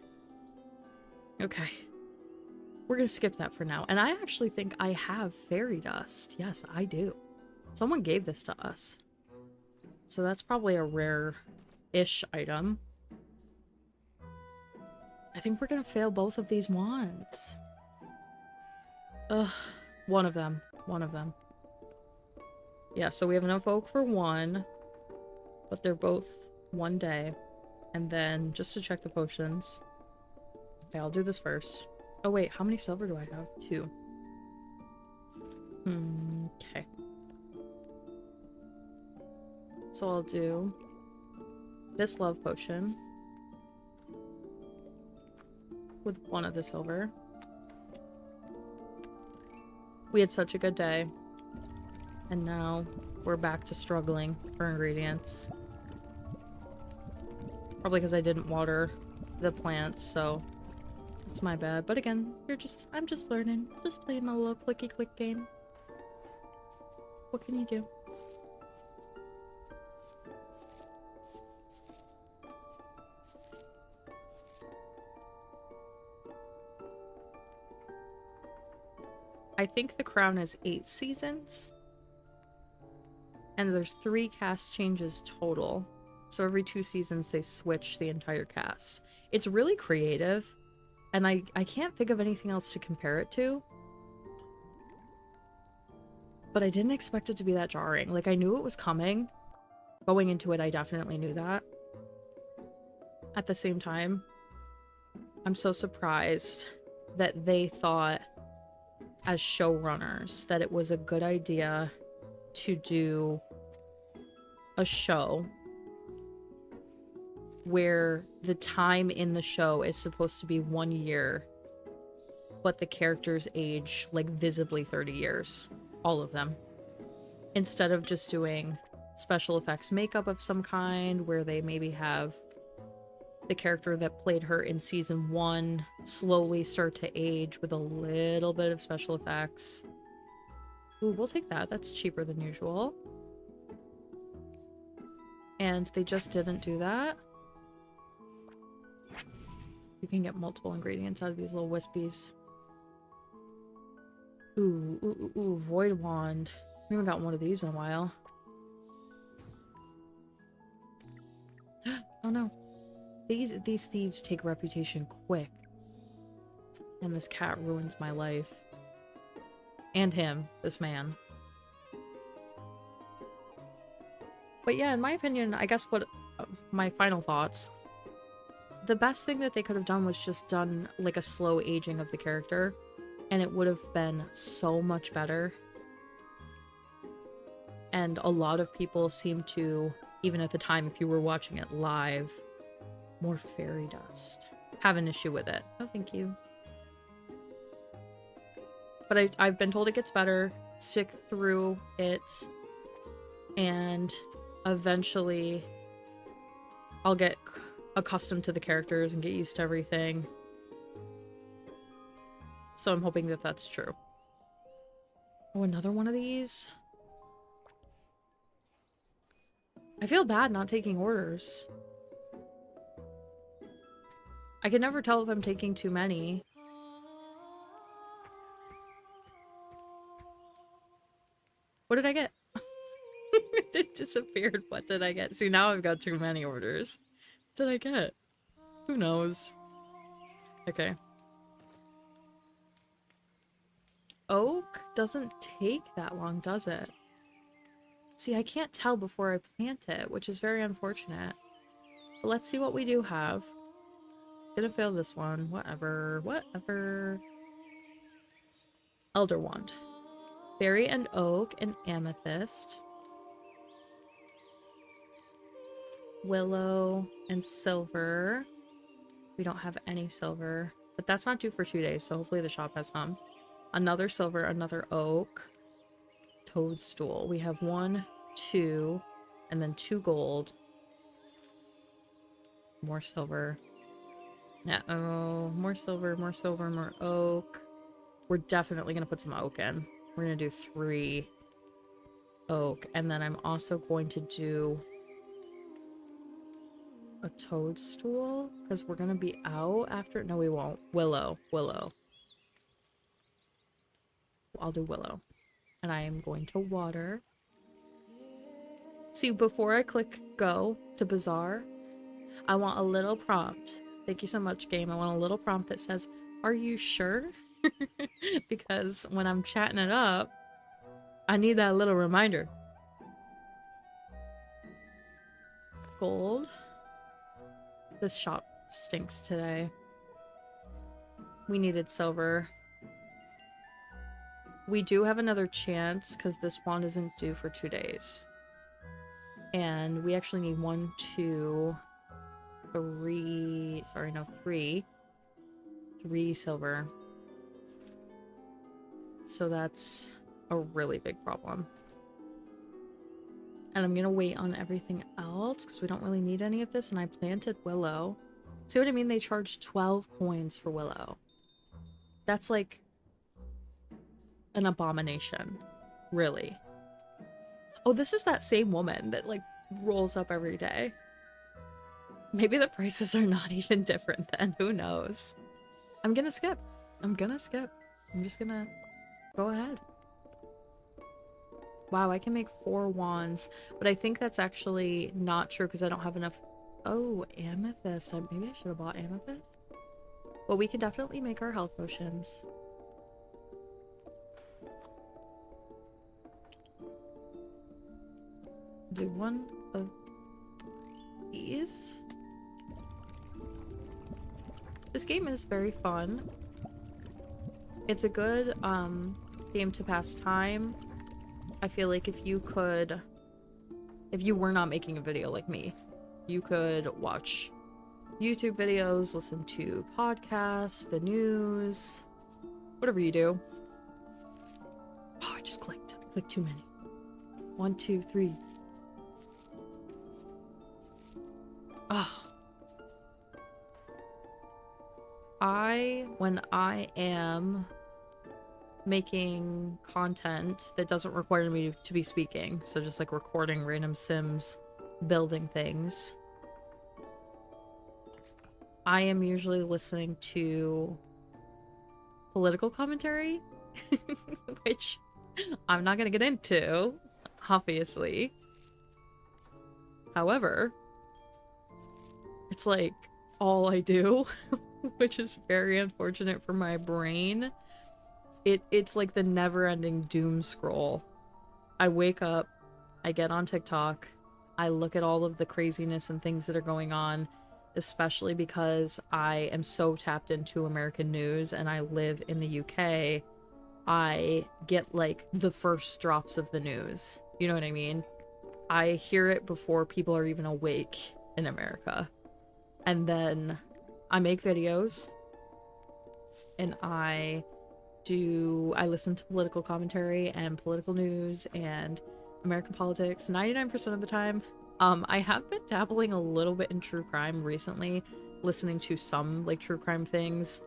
Okay. We're gonna skip that for now. And I actually think I have fairy dust. Yes, I do. Someone gave this to us. So that's probably a rare-ish item. I think we're gonna fail both of these wands. Ugh. One of them. One of them. Yeah, so we have enough oak for one, but they're both 1 day. And then, just to check the potions. Okay, I'll do this first. Oh wait, how many silver do I have? 2. Okay. So I'll do this love potion with 1 of the silver. We had such a good day. And now we're back to struggling for ingredients. Probably because I didn't water the plants, so it's my bad. But again, I'm just learning. Just playing my little clicky click game. What can you do? I think The Crown is 8 seasons. And there's 3 cast changes total. So every 2 seasons they switch the entire cast. It's really creative. And I can't think of anything else to compare it to. But I didn't expect it to be that jarring. Like, I knew it was coming. Going into it, I definitely knew that. At the same time, I'm so surprised that they thought, as showrunners, that it was a good idea to do a show where the time in the show is supposed to be 1 year, but the characters age like visibly 30 years. All of them. Instead of just doing special effects makeup of some kind where they maybe have the character that played her in season 1 slowly start to age with a little bit of special effects. Ooh, we'll take that. That's cheaper than usual. And they just didn't do that. You can get multiple ingredients out of these little wispies. Ooh, Void Wand. We haven't got one of these in a while. Oh no. These thieves take reputation quick. And this cat ruins my life. And him, this man. But yeah, in my opinion, I guess what my final thoughts. The best thing that they could have done was just done like a slow aging of the character. And it would have been so much better. And a lot of people seem to, even at the time, if you were watching it live, more fairy dust, have an issue with it. Oh, thank you. But I've been told it gets better. Stick through it. And eventually I'll get accustomed to the characters and get used to everything. So I'm hoping that that's true. Oh, another one of these? I feel bad not taking orders. I can never tell if I'm taking too many. What did I get? It disappeared. What did I get? See, now I've got too many orders. What did I get? Who knows? Okay. Oak doesn't take that long, does it? See, I can't tell before I plant it, which is very unfortunate. But let's see what we do have. Gonna fail this one. Whatever. Whatever. Elder Wand. Berry and oak and amethyst. Willow and silver. We don't have any silver. But that's not due for 2 days, so hopefully the shop has some. Another silver, another oak. Toadstool. We have 1, 2, and then 2 gold. More silver. Yeah, oh, more silver, more oak. We're definitely gonna put some oak in. We're gonna do 3 oak, and then I'm also going to do a toadstool, because we're gonna be out after. No, we won't. Willow. I'll do willow. And I am going to water. See, before I click go to Bazaar, I want a little prompt. Thank you so much, game. I want a little prompt that says, "Are you sure?" Because when I'm chatting it up, I need that little reminder. Gold. This shop stinks today. We needed silver. We do have another chance because this wand isn't due for 2 days. And we actually need 1, 2, 3. Sorry, no, 3. 3 silver. So that's a really big problem. And I'm gonna wait on everything else because we don't really need any of this. And I planted willow. See what I mean? They charge 12 coins for willow. That's like an abomination. Really. Oh, this is that same woman that like rolls up every day. Maybe the prices are not even different then. Who knows? I'm gonna skip. I'm just gonna Go ahead. Wow, I can make 4 wands, but I think that's actually not true because I don't have enough. Oh, amethyst. Maybe I should have bought amethyst. Well, we can definitely make our health potions. Do one of these. This game is very fun. It's a good game to pass time. I feel like if you were not making a video like me, you could watch YouTube videos, listen to podcasts, the news, whatever you do. Oh, I just clicked. I clicked too many. 1, 2, 3. Oh. When I am making content that doesn't require me to be speaking, so just like recording random sims, building things, I am usually listening to political commentary, which I'm not gonna get into, obviously. However, it's like all I do, which is very unfortunate for my brain. It's like the never-ending doom scroll. I wake up, I get on TikTok, I look at all of the craziness and things that are going on, especially because I am so tapped into American news and I live in the UK. I get like the first drops of the news. You know what I mean? I hear it before people are even awake in America. And then I make videos and I listen to political commentary and political news and American politics 99% of the time. I have been dabbling a little bit in true crime recently, listening to some like true crime things.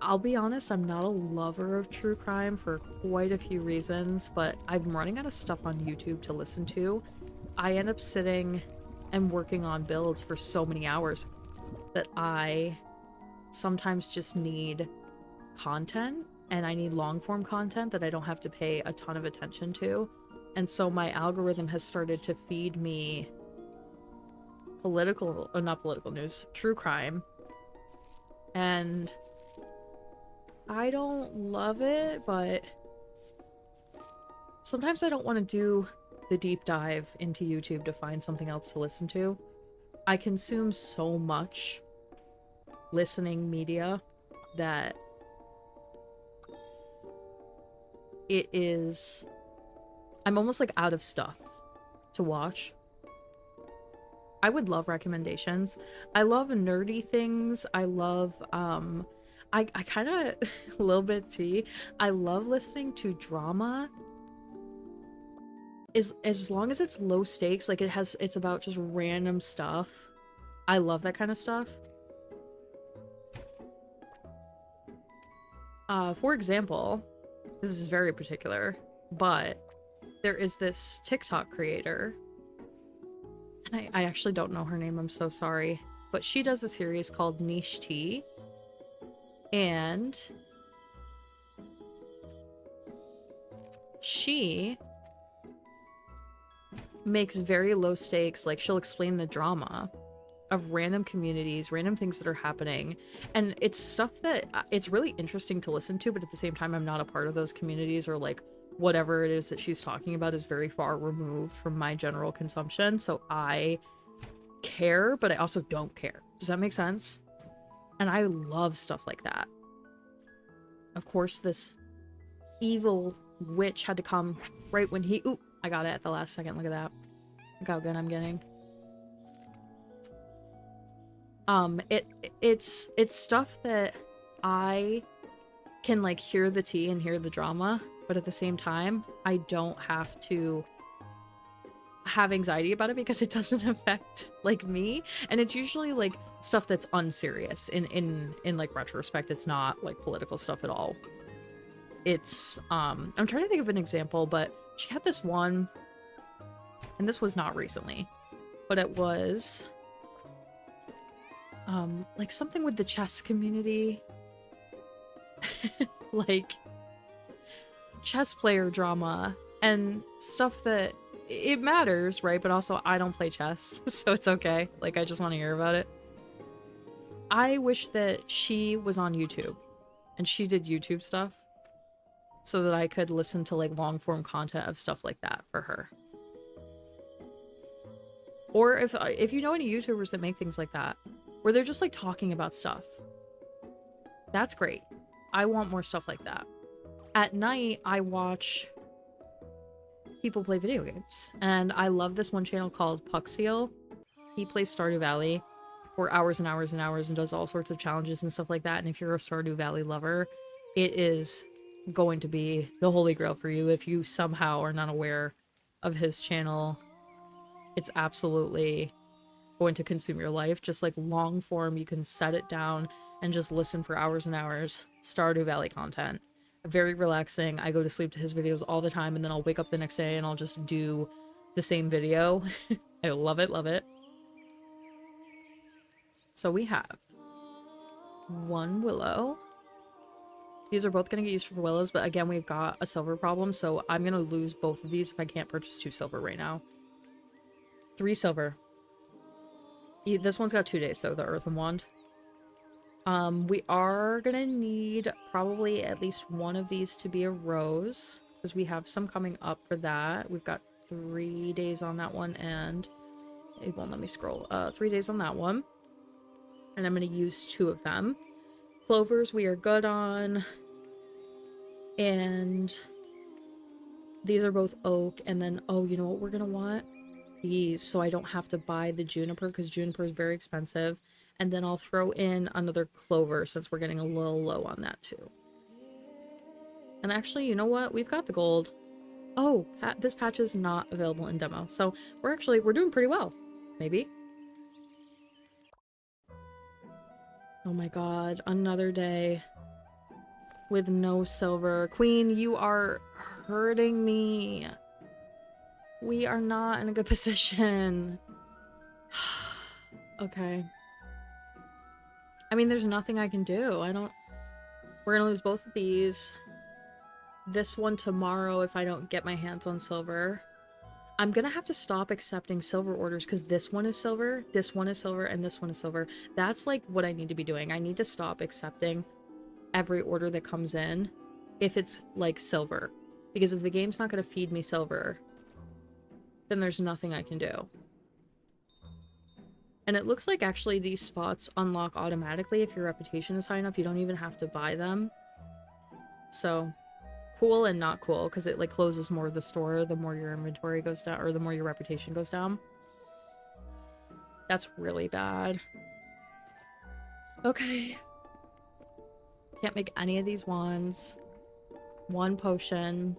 I'll be honest, I'm not a lover of true crime for quite a few reasons, but I'm running out of stuff on YouTube to listen to. I end up sitting and working on builds for so many hours that I sometimes just need content, and I need long form content that I don't have to pay a ton of attention to. And so my algorithm has started to feed me not political news, true crime. And I don't love it, but sometimes I don't want to do the deep dive into YouTube to find something else to listen to. I consume so much listening media that I'm almost like out of stuff to watch. I would love recommendations. I love nerdy things. I love I kind of a little bit tea. I love listening to drama. As long as it's low stakes, like it's about just random stuff. I love that kind of stuff. For example, this is very particular, but there is this TikTok creator, and I actually don't know her name, I'm so sorry, but she does a series called Niche Tea, and she makes very low stakes, like she'll explain the drama of random communities, random things that are happening, and it's stuff that it's really interesting to listen to, but at the same time I'm not a part of those communities, or like whatever it is that she's talking about is very far removed from my general consumption, so I care but I also don't care. Does that make sense? And I love stuff like that. Of course, this evil witch had to come right when ooh, I got it at the last second. Look at that. Look how good I'm getting. It's stuff that I can like hear the tea and hear the drama, but at the same time, I don't have to have anxiety about it because it doesn't affect like me. And it's usually like stuff that's unserious. In like retrospect, it's not like political stuff at all. It's I'm trying to think of an example, but she had this one, and this was not recently, but it was like something with the chess community. Like chess player drama and stuff that it matters, right? But also I don't play chess, so it's okay. Like, I just want to hear about it. I wish that she was on YouTube and she did YouTube stuff so that I could listen to like long form content of stuff like that for her. Or if you know any YouTubers that make things like that, where they're just like talking about stuff, that's great. I want more stuff like that. At night, I watch people play video games, and I love this one channel called Puxeal. He plays Stardew Valley for hours and hours and hours and does all sorts of challenges and stuff like that. And if you're a Stardew Valley lover, it is going to be the holy grail for you if you somehow are not aware of his channel. It's absolutely going to consume your life. Just like long form, you can set it down and just listen for hours and hours. Stardew Valley content. Very relaxing. I go to sleep to his videos all the time, and then I'll wake up the next day and I'll just do the same video. I love it, love it. So we have one willow. These are both going to get used for willows, but again, we've got a silver problem, so I'm going to lose both of these if I can't purchase 2 silver right now. 3 silver. This one's got 2 days, though, the earthen wand. We are going to need probably at least one of these to be a rose, because we have some coming up for that. We've got 3 days on that one, and it won't let me scroll. 3 days on that one. And I'm going to use 2 of them. Clovers we are good on. And these are both oak. And then, oh, you know what we're going to want? These, so I don't have to buy the juniper, because juniper is very expensive. And then I'll throw in another clover since we're getting a little low on that too. And actually, you know what? We've got the gold. Oh, this patch is not available in demo. So we're doing pretty well. Maybe. Oh my god, another day with no silver. Queen, you are hurting me. We are not in a good position. Okay. I mean, there's nothing I can do. We're gonna lose both of these. This one tomorrow if I don't get my hands on silver. I'm gonna have to stop accepting silver orders because this one is silver, and this one is silver. That's like what I need to be doing. I need to stop accepting every order that comes in if it's like silver. Because if the game's not gonna feed me silver, then there's nothing I can do. And it looks like actually these spots unlock automatically if your reputation is high enough. You don't even have to buy them. So, cool and not cool, because it like closes more of the store the more your inventory goes down, or the more your reputation goes down. That's really bad. Okay. Can't make any of these wands. 1 potion.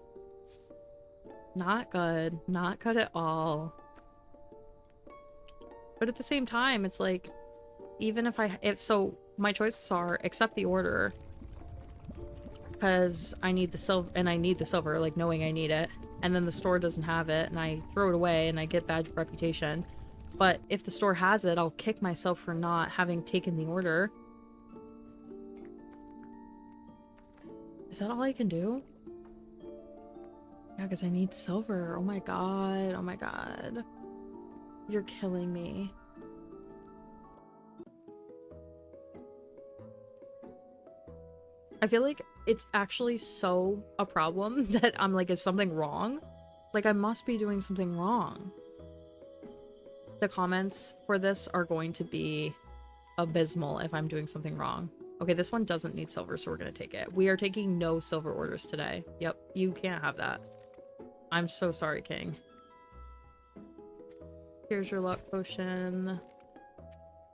Not good. Not good at all. But at the same time, it's like, even so my choices are accept the order because I need the silver, like knowing I need it, and then the store doesn't have it and I throw it away and I get bad reputation. But if the store has it, I'll kick myself for not having taken the order. Is that all I can do? Yeah, because I need silver. Oh my god. Oh my god. You're killing me. I feel like it's actually so a problem that I'm like, is something wrong? Like, I must be doing something wrong. The comments for this are going to be abysmal if I'm doing something wrong. Okay, this one doesn't need silver, so we're gonna take it. We are taking no silver orders today. Yep, you can't have that. I'm so sorry, King. Here's your luck potion.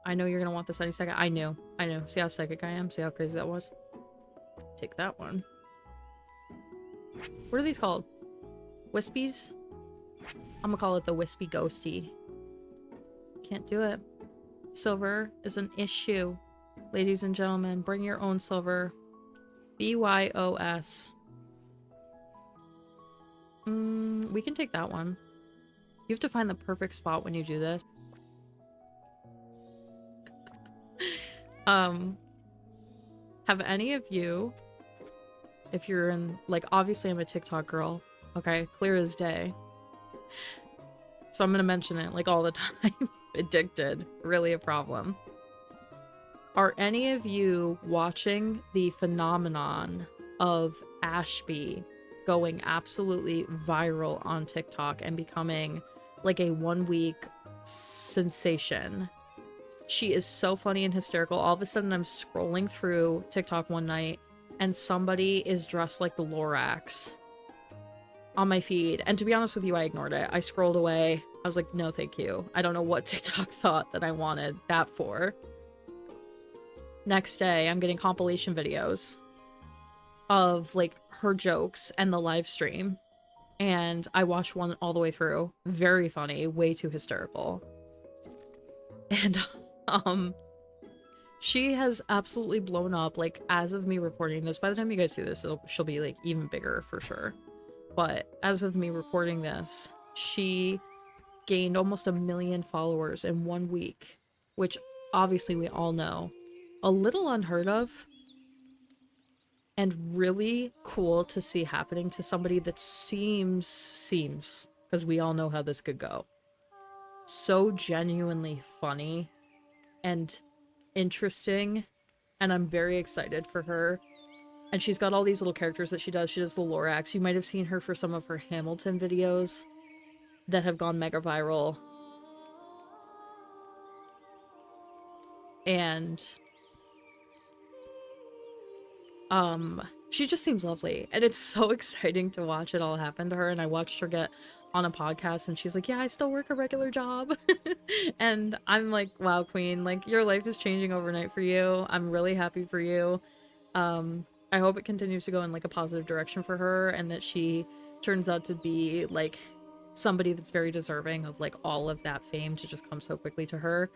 I know you're gonna want this any second. I knew. See how psychic I am? See how crazy that was? Take that one. What are these called? Wispies? I'm gonna call it the Wispy Ghosty. Can't do it. Silver is an issue. Ladies and gentlemen, bring your own silver. BYOS. We can take that one. You have to find the perfect spot when you do this. Have any of you if you're in, like, obviously I'm a TikTok girl, okay, clear as day. So I'm gonna mention it, like, all the time. Addicted, really a problem. Are any of you watching the phenomenon of Ashby going absolutely viral on TikTok and becoming like a 1-week sensation? She is so funny and hysterical. All of a sudden I'm scrolling through TikTok one night and somebody is dressed like the Lorax on my feed. And to be honest with you, I ignored it. I scrolled away. I was like, no, thank you. I don't know what TikTok thought that I wanted that for. Next day, I'm getting compilation videos of, like, her jokes and the live stream. And I watched one all the way through. Very funny. Way too hysterical. And, she has absolutely blown up, like, as of me recording this. By the time you guys see this, she'll be, like, even bigger for sure. But as of me recording this, she gained almost 1 million followers in 1 week, which obviously we all know. A little unheard of and really cool to see happening to somebody that seems, because we all know how this could go, so genuinely funny and interesting, and I'm very excited for her. And she's got all these little characters that she does. She does the Lorax. You might have seen her for some of her Hamilton videos that have gone mega viral. And she just seems lovely, and it's so exciting to watch it all happen to her. And I watched her get on a podcast and she's like, yeah, I still work a regular job. And I'm like, wow, queen, like, your life is changing overnight for you. I'm really happy for you. I hope it continues to go in, like, a positive direction for her, and that she turns out to be, like, somebody that's very deserving of, like, all of that fame to just come so quickly to her.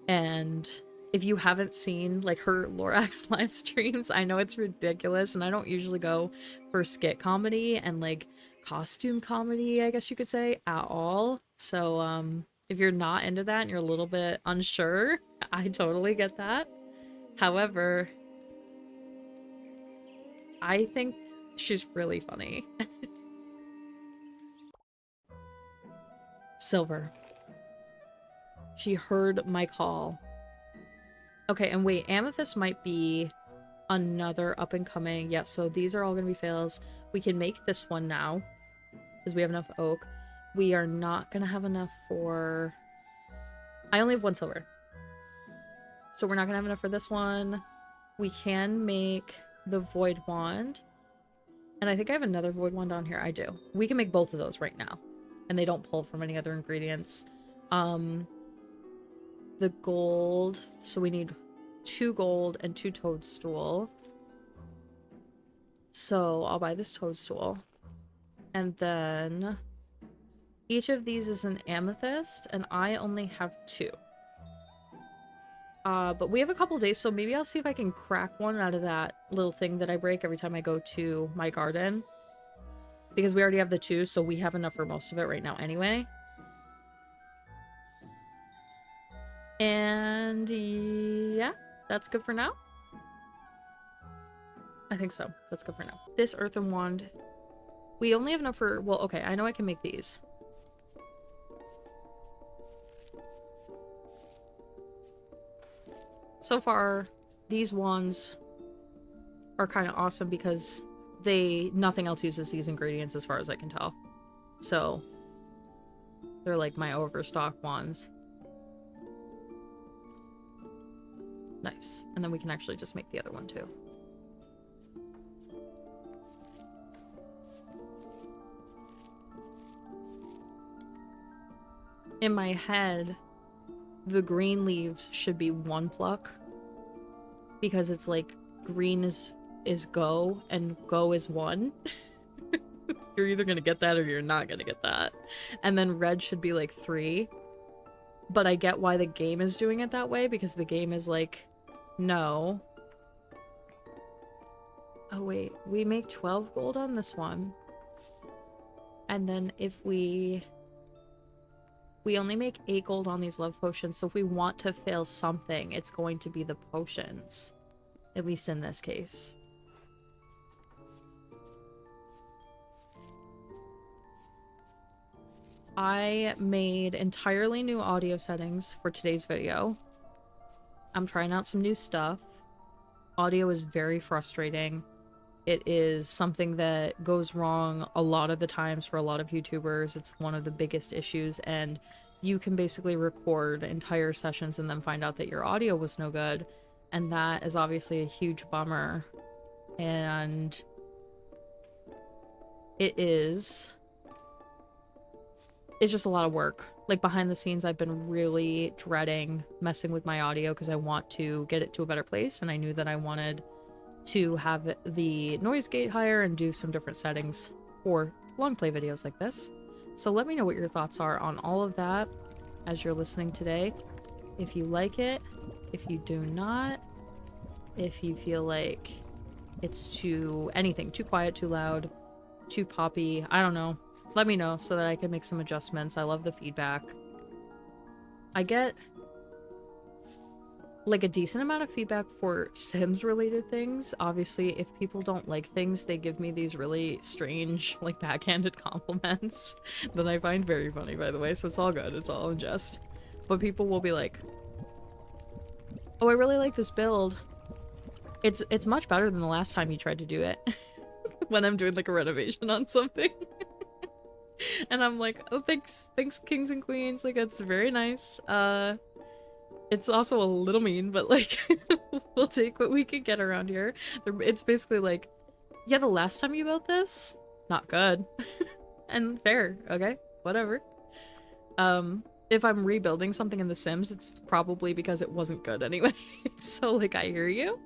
And if you haven't seen, like, her Lorax live streams, I know it's ridiculous, and I don't usually go for skit comedy and, like, costume comedy, I guess you could say, at all. So, if you're not into that and you're a little bit unsure, I totally get that. However, I think she's really funny. Silver. She heard my call. Okay, and wait, Amethyst might be another up and coming. Yeah, so these are all gonna be fails. We can make this one now because we have enough oak. We are not gonna have enough for... I only have 1 silver. So we're not gonna have enough for this one. We can make the void wand. And I think I have another void wand down here. I do. We can make both of those right now. And they don't pull from any other ingredients. The gold. So we need 2 gold and 2 toadstool. So I'll buy this toadstool. And then each of these is an amethyst, and I only have 2. But we have a couple days, so maybe I'll see if I can crack one out of that little thing that I break every time I go to my garden. Because we already have the 2, so we have enough for most of it right now anyway. And yeah, that's good for now. I think so. That's good for now. This earthen wand, we only have enough for... Well, okay, I know I can make these. So far, these wands are kind of awesome because nothing else uses these ingredients as far as I can tell. So they're like my overstock wands. Nice. And then we can actually just make the other one too. In my head, the green leaves should be 1 pluck. Because it's like green is go and go is 1. You're either gonna get that or you're not gonna get that. And then red should be like 3. But I get why the game is doing it that way, because the game is like, no. Oh wait, we make 12 gold on this one. And then if we only make 8 gold on these love potions, so if we want to fail something, it's going to be the potions. At least in this case. I made entirely new audio settings for today's video. I'm trying out some new stuff. Audio is very frustrating. It is something that goes wrong a lot of the times for a lot of YouTubers. It's one of the biggest issues, and you can basically record entire sessions and then find out that your audio was no good, and that is obviously a huge bummer. And it's just a lot of work. Like, behind the scenes, I've been really dreading messing with my audio because I want to get it to a better place, and I knew that I wanted to have the noise gate higher and do some different settings for long play videos like this. So let me know what your thoughts are on all of that as you're listening today. If you like it, if you do not, if you feel like it's too quiet, too loud, too poppy, I don't know. Let me know so that I can make some adjustments. I love the feedback. I get like a decent amount of feedback for Sims related things. Obviously, if people don't like things, they give me these really strange, like, backhanded compliments that I find very funny, by the way, so it's all good. It's all in jest. But people will be like, oh, I really like this build. It's much better than the last time you tried to do it. When I'm doing like a renovation on something. And I'm like, oh, thanks kings and queens, like, that's very nice. It's also a little mean, but like, we'll take what we can get around here. It's basically like, yeah, the last time you built this, not good. And fair, okay, whatever. If I'm rebuilding something in The Sims, it's probably because it wasn't good anyway. So like, I hear you.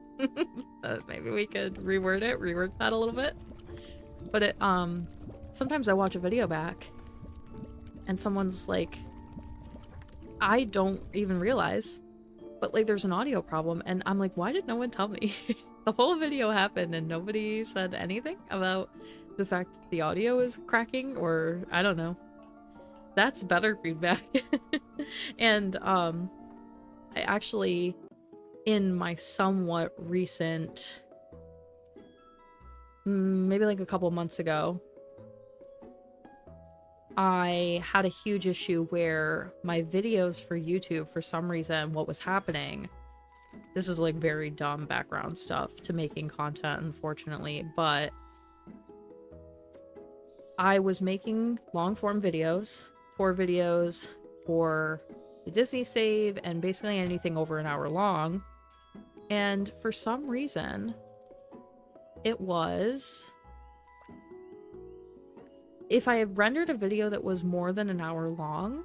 Maybe we could rework that a little bit. But it, sometimes I watch a video back and someone's like, I don't even realize, but like, there's an audio problem, and I'm like, why did no one tell me? The whole video happened and nobody said anything about the fact that the audio is cracking, or I don't know. That's better feedback. And I actually, in my somewhat recent, maybe like a couple months ago, I had a huge issue where my videos for YouTube, for some reason, what was happening, this is like very dumb background stuff to making content, unfortunately, but I was making long form videos for the Disney save and basically anything over an hour long. And for some reason, it was, if I had rendered a video that was more than an hour long,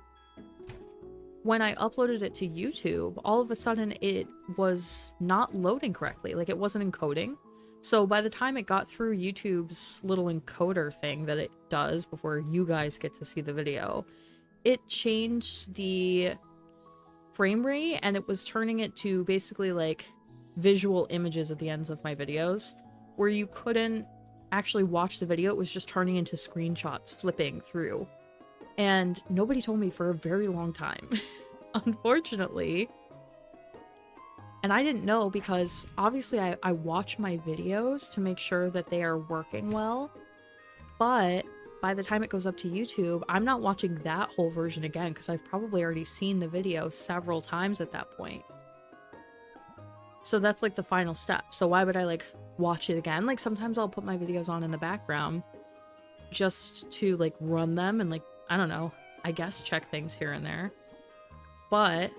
when I uploaded it to YouTube, all of a sudden it was not loading correctly. Like, it wasn't encoding. So by the time it got through YouTube's little encoder thing that it does before you guys get to see the video, it changed the frame rate and it was turning it to basically like visual images at the ends of my videos, where you couldn't actually watch the video. It was just turning into screenshots flipping through, and nobody told me for a very long time. Unfortunately. And I didn't know, because obviously I watch my videos to make sure that they are working well, but by the time it goes up to YouTube, I'm not watching that whole version again because I've probably already seen the video several times at that point. So that's like the final step. So why would I like watch it again? Like, sometimes I'll put my videos on in the background just to like run them and like, I don't know, I guess check things here and there. But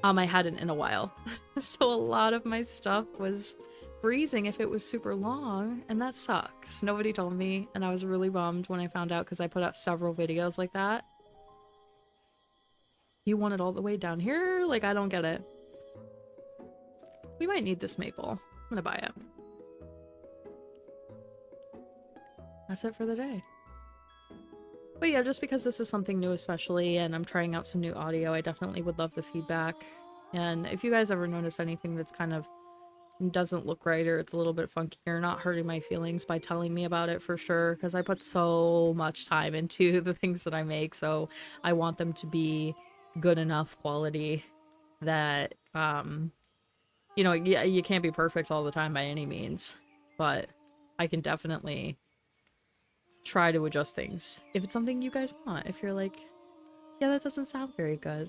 I hadn't in a while. So a lot of my stuff was freezing if it was super long, and that sucks. Nobody told me, and I was really bummed when I found out because I put out several videos like that. You want it all the way down here? Like, I don't get it. We might need this maple. I'm gonna buy it. That's it for the day. But yeah, just because this is something new especially, and I'm trying out some new audio, I definitely would love the feedback. And if you guys ever notice anything that's kind of doesn't look right, or it's a little bit funky, or not hurting my feelings by telling me about it, for sure, because I put so much time into the things that I make, so I want them to be good enough quality that, you know, you can't be perfect all the time by any means, but I can definitely try to adjust things. If it's something you guys want, if you're like, yeah, that doesn't sound very good,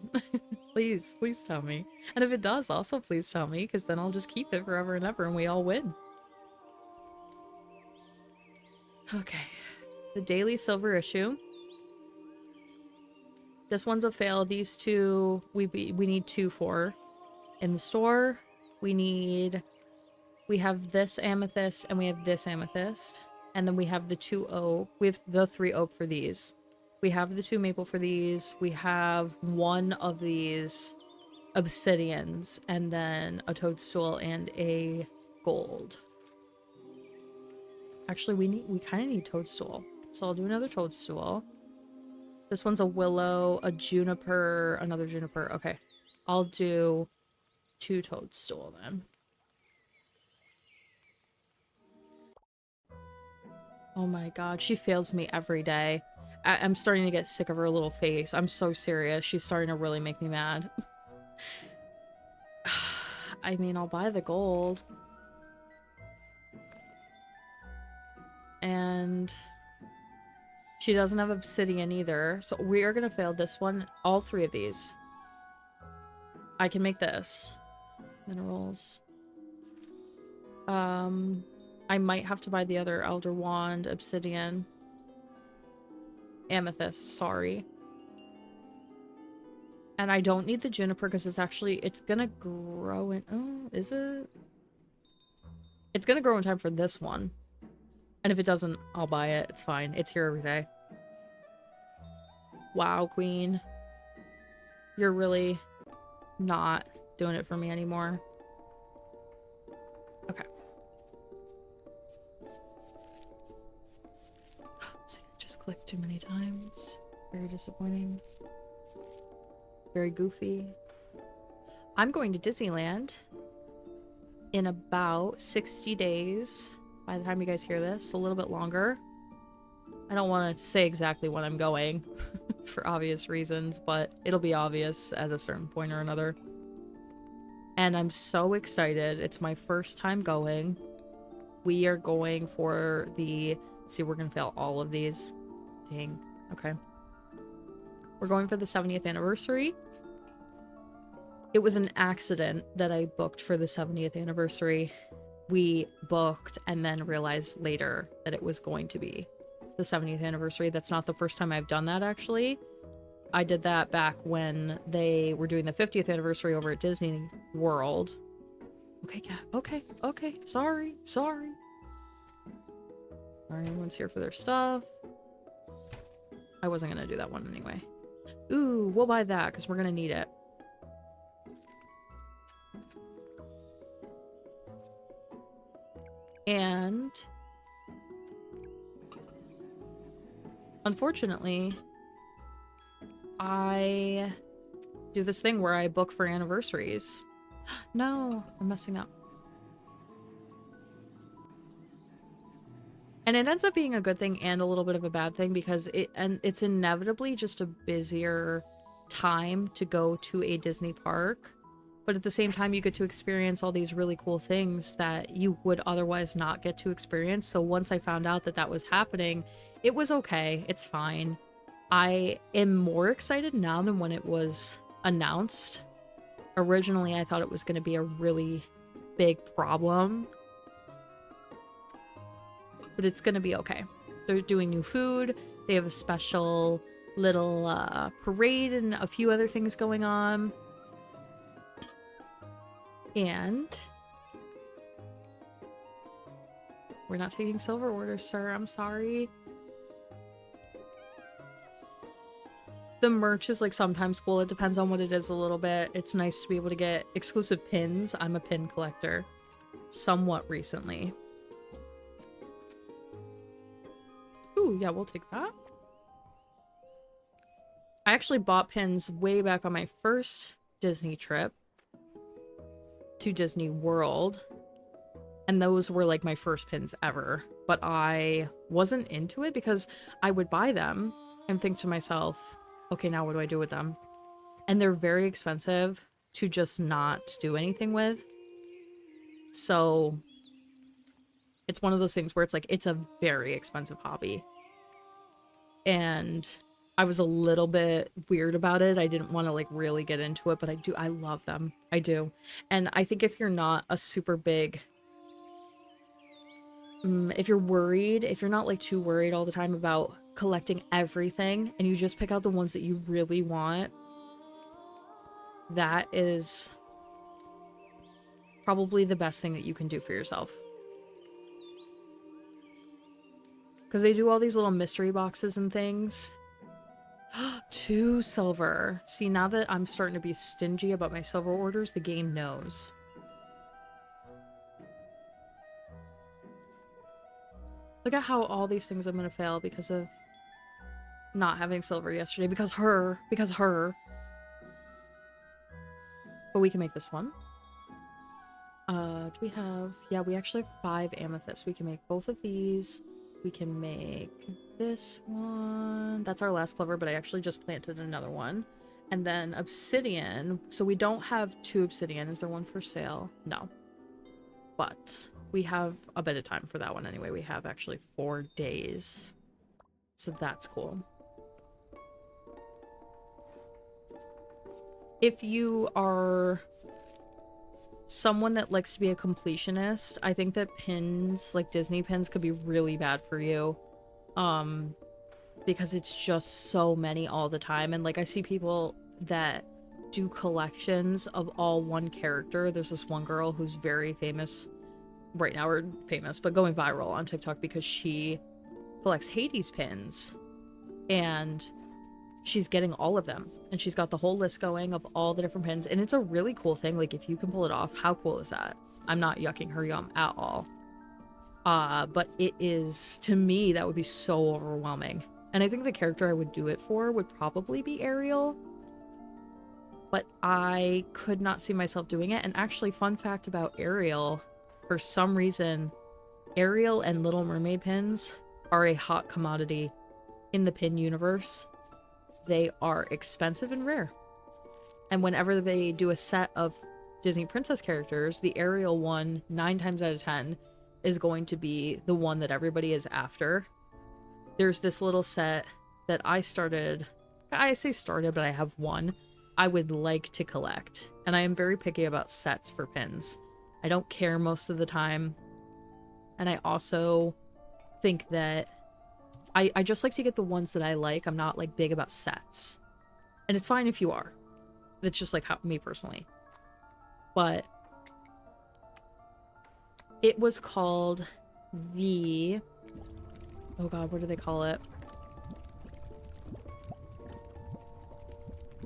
please tell me. And if it does, also please tell me, because then I'll just keep it forever and ever and we all win. Okay. The daily silver issue. This one's a fail. These two, we need 2 for. In the store, we have this amethyst and we have this amethyst. And then we have the 2 oak. We have the 3 oak for these. We have the 2 maple for these. We have 1 of these obsidians. And then a toadstool and a gold. Actually, we kind of need toadstool. So I'll do another toadstool. This one's a willow, a juniper, another juniper. Okay. I'll do 2 toadstool then. Oh my god, she fails me every day. I'm starting to get sick of her little face. I'm so serious. She's starting to really make me mad. I mean, I'll buy the gold. And she doesn't have obsidian either. So we are going to fail this one. All 3 of these. I can make this. Minerals. I might have to buy the other Elder Wand, obsidian. Amethyst, sorry. And I don't need the juniper because it's gonna grow in... Oh, is it? It's gonna grow in time for this one. And if it doesn't, I'll buy it. It's fine. It's here every day. Wow, queen. You're really not doing it for me anymore. Okay. See, I just clicked too many times. Very disappointing. Very goofy. I'm going to Disneyland in about 60 days. By the time you guys hear this, a little bit longer. I don't want to say exactly when I'm going for obvious reasons, but it'll be obvious at a certain point or another. And I'm so excited. It's my first time going. We are going for the... See, we're going to fail all of these. Dang. Okay. We're going for the 70th anniversary. It was an accident that I booked for the 70th anniversary. We booked and then realized later that it was going to be the 70th anniversary. That's not the first time I've done that, actually. I did that back when they were doing the 50th anniversary over at Disney World. Okay, yeah. Okay. Sorry. Alright, everyone's here for their stuff. I wasn't gonna do that one anyway. Ooh, we'll buy that because we're gonna need it. And unfortunately, I do this thing where I book for anniversaries. No, I'm messing up. And it ends up being a good thing and a little bit of a bad thing because it's inevitably just a busier time to go to a Disney park. But at the same time, you get to experience all these really cool things that you would otherwise not get to experience. So once I found out that that was happening, it was okay. It's fine. I am more excited now than when it was announced. Originally, I thought it was going to be a really big problem. But it's going to be okay. They're doing new food. They have a special little parade and a few other things going on. And we're not taking silver orders, sir. I'm sorry. The merch is like sometimes cool. It depends on what it is a little bit. It's nice to be able to get exclusive pins. I'm a pin collector. Somewhat recently. Ooh, yeah, we'll take that. I actually bought pins way back on my first Disney trip to Disney World. And those were like my first pins ever. But I wasn't into it because I would buy them and think to myself, okay, now what do I do with them? And they're very expensive to just not do anything with. So it's one of those things where it's like, it's a very expensive hobby. and I was a little bit weird about it. I didn't want to like really get into it, but I love them. I do. And I think if you're not a super big, if you're worried, if you're not like too worried all the time about collecting everything and you just pick out the ones that you really want, that is probably the best thing that you can do for yourself. Because they do all these little mystery boxes and things. 2 silver. See, now that I'm starting to be stingy about my silver orders, the game knows. Look at how all these things I'm going to fail because of not having silver yesterday. Because her. But we can make this one. Do we have... Yeah, we actually have 5 amethysts. We can make both of these. We can make this one. That's our last clover, but I actually just planted another one. And then obsidian. So we don't have 2 obsidian. Is there one for sale? No. But we have a bit of time for that one anyway. We have actually 4 days. So that's cool. If you are someone that likes to be a completionist, I think that pins, like Disney pins, could be really bad for you. Because it's just so many all the time. And like I see people that do collections of all one character. There's this one girl who's very famous right now, or famous, but going viral on TikTok because she collects Hades pins. And she's getting all of them. And she's got the whole list going of all the different pins. And it's a really cool thing. Like, if you can pull it off, how cool is that? I'm not yucking her yum at all. But it is, to me, that would be so overwhelming. And I think the character I would do it for would probably be Ariel. But I could not see myself doing it. And actually, fun fact about Ariel, for some reason, Ariel and Little Mermaid pins are a hot commodity in the pin universe. They are expensive and rare. And whenever they do a set of Disney princess characters, the Ariel one, 9 times out of 10, is going to be the one that everybody is after. There's this little set that I started, I say started, but I have one I would like to collect. And I am very picky about sets for pins. I don't care most of the time. And I also think that I just like to get the ones that I like. I'm not like big about sets. And it's fine if you are. That's just like how, me personally. But it was called the... Oh god, what do they call it?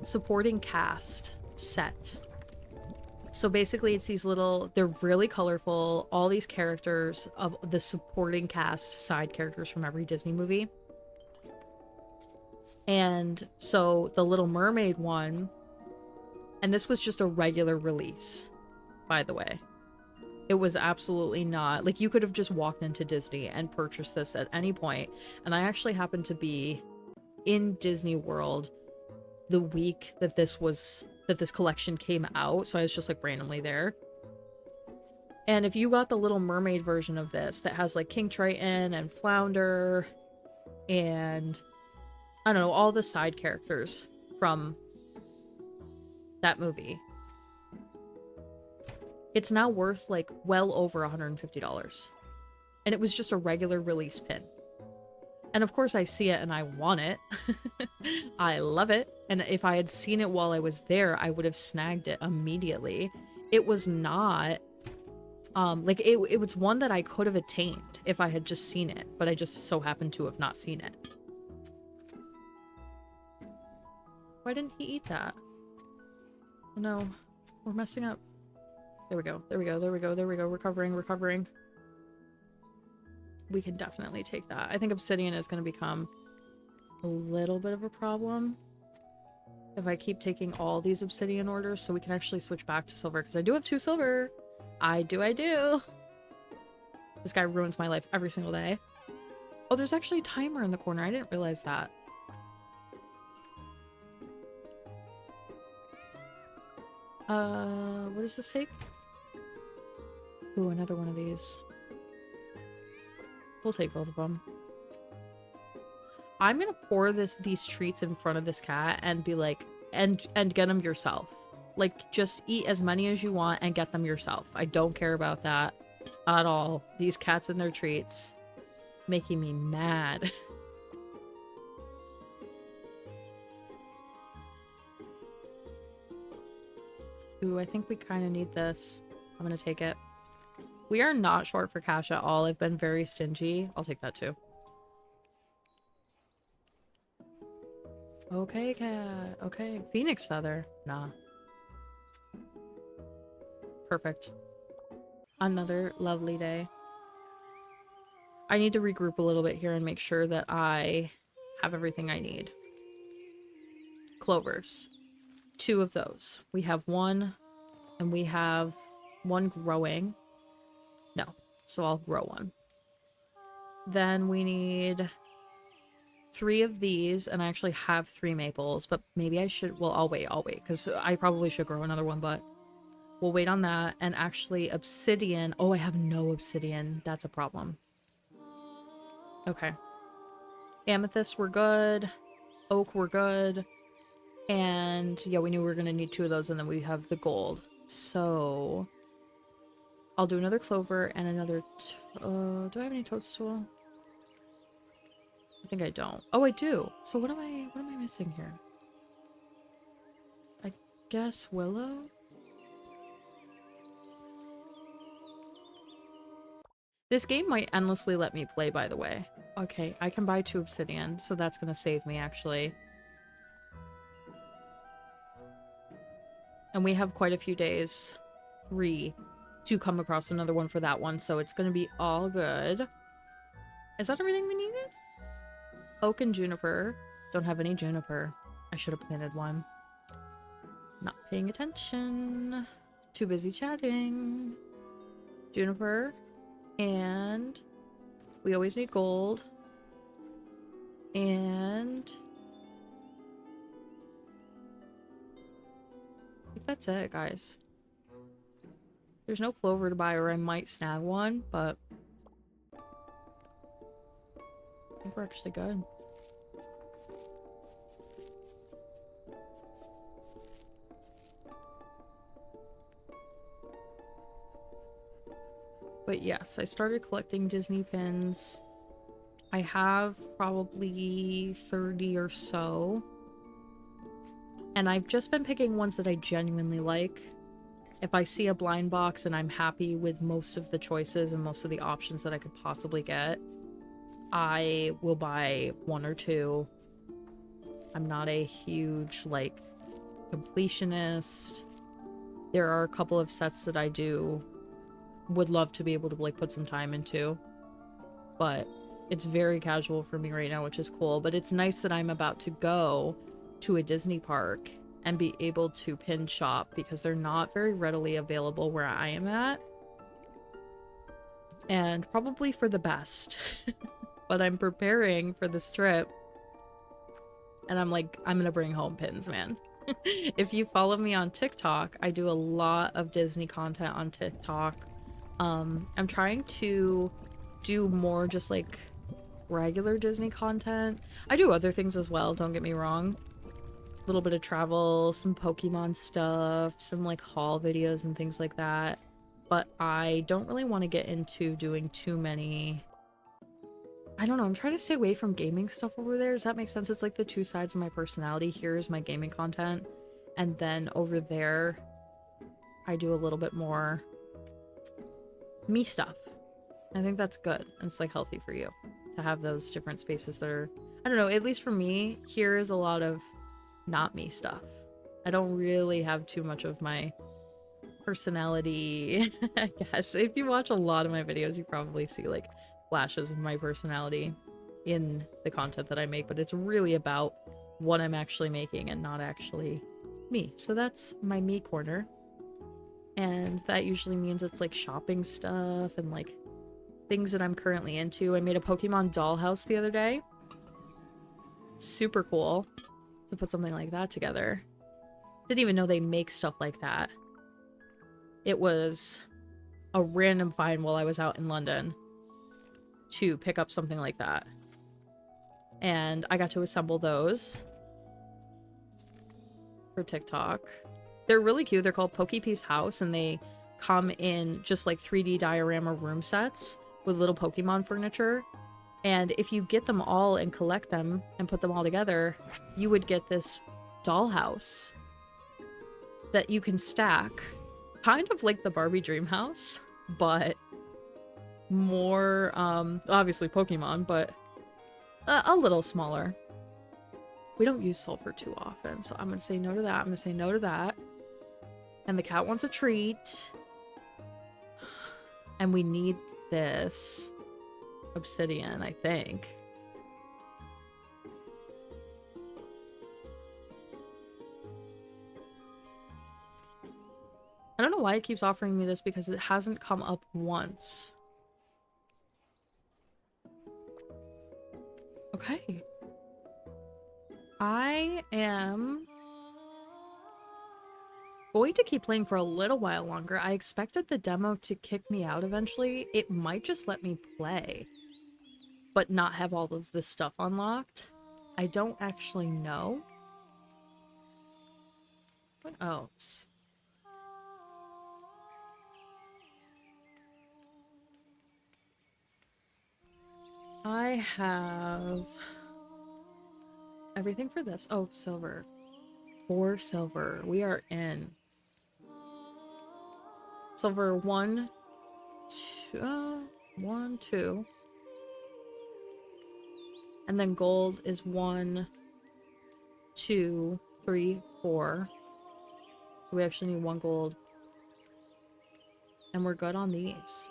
Supporting cast set. So basically it's these little, they're really colorful, all these characters of the supporting cast, side characters from every Disney movie. And so the Little Mermaid one, and this was just a regular release, by the way. It was absolutely not, like you could have just walked into Disney and purchased this at any point. And I actually happened to be in Disney World the week that this collection came out, so I was just like randomly there. And if you got the Little Mermaid version of this that has like King Triton and Flounder and I don't know, all the side characters from that movie, it's now worth like well over $150. And it was just a regular release pin. And of course I see it and I want it. I love it. And if I had seen it while I was there, I would have snagged it immediately. It was not, like it was one that I could have attained if I had just seen it, but I just so happened to have not seen it. Why didn't he eat that? Oh no, we're messing up. There we go, there we go, there we go, there we go. Recovering. We can definitely take that. I think obsidian is going to become a little bit of a problem if I keep taking all these obsidian orders, so we can actually switch back to silver, because I do have 2 silver. I do. This guy ruins my life every single day. Oh, there's actually a timer in the corner. I didn't realize that. What does this take? Ooh, another one of these. We'll take both of them. I'm gonna pour these treats in front of this cat and be like, and get them yourself. Like, just eat as many as you want and get them yourself. I don't care about that at all. These cats and their treats making me mad. Ooh, I think we kind of need this. I'm gonna take it. We are not short for cash at all. I've been very stingy. I'll take that too. Okay, cat. Okay. Phoenix feather. Nah. Perfect. Another lovely day. I need to regroup a little bit here and make sure that I have everything I need. Clovers. 2 of those. We have 1, and we have 1 growing. No, so I'll grow 1. Then we need 3 of these, and I actually have 3 maples, but maybe I should, well, I'll wait, because I probably should grow another one, but we'll wait on that. And actually, obsidian. Oh, I have no obsidian. That's a problem. Okay. Amethyst, we're good. Oak, we're good. And yeah, we knew we were going to need 2 of those, and then we have the gold. So I'll do another clover and another... do I have any toadstool? I think I don't. Oh, I do. So what am I missing here? I guess willow? This game might endlessly let me play, by the way. Okay, I can buy 2 obsidian, so that's going to save me, actually. And we have quite a few days, 3, to come across another one for that one, so it's going to be all good. Is that everything we needed? Oak and juniper. Don't have any juniper. I should have planted one. Not paying attention. Too busy chatting. Juniper. And we always need gold. And I think that's it, guys. There's no clover to buy, or I might snag one, but I think we're actually good. But yes, I started collecting Disney pins. I have probably 30 or so. And I've just been picking ones that I genuinely like. If I see a blind box and I'm happy with most of the choices and most of the options that I could possibly get, I will buy 1 or 2. I'm not a huge, like, completionist. There are a couple of sets that I would love to be able to, like, put some time into. But it's very casual for me right now, which is cool. But it's nice that I'm about to go to a Disney park and be able to pin shop, because they're not very readily available where I am at. And probably for the best. But I'm preparing for this trip. And I'm like, I'm gonna bring home pins, man. If you follow me on TikTok, I do a lot of Disney content on TikTok. I'm trying to do more just like regular Disney content. I do other things as well, don't get me wrong. A little bit of travel, some Pokemon stuff, some like haul videos and things like that. But I don't really want to get into doing too many... I don't know, I'm trying to stay away from gaming stuff over there. Does that make sense? It's like the 2 sides of my personality. Here's my gaming content. And then over there, I do a little bit more me stuff. I think that's good. And it's like healthy for you to have those different spaces that are... I don't know, at least for me, here is a lot of not me stuff. I don't really have too much of my personality, I guess. If you watch a lot of my videos, you probably see like flashes of my personality in the content that I make, but it's really about what I'm actually making and not actually me. So that's my me corner. And that usually means it's like shopping stuff and like things that I'm currently into. I made a Pokemon dollhouse the other day. Super cool to put something like that together. Didn't even know they make stuff like that. It was a random find while I was out in London to pick up something like that. and I got to assemble those for TikTok. They're really cute. They're called Pokepiece House, and they come in just like 3D diorama room sets with little Pokemon furniture. And if you get them all and collect them and put them all together, you would get this dollhouse that you can stack, kind of like the Barbie dream house, but more, obviously Pokemon, but a little smaller. We don't use sulfur too often, so I'm gonna say no to that. I'm gonna say no to that. And the cat wants a treat. And we need this obsidian, I think. I don't know why it keeps offering me this, because it hasn't come up once. Okay. I am going to keep playing for a little while longer. I expected the demo to kick me out eventually. It might just let me play, but not have all of this stuff unlocked. I don't actually know. What else? I have everything for this. Oh, silver. 4 silver. We are in. Silver 1, 2. And then gold is 1, 2, 3, 4. So we actually need 1 gold. And we're good on these.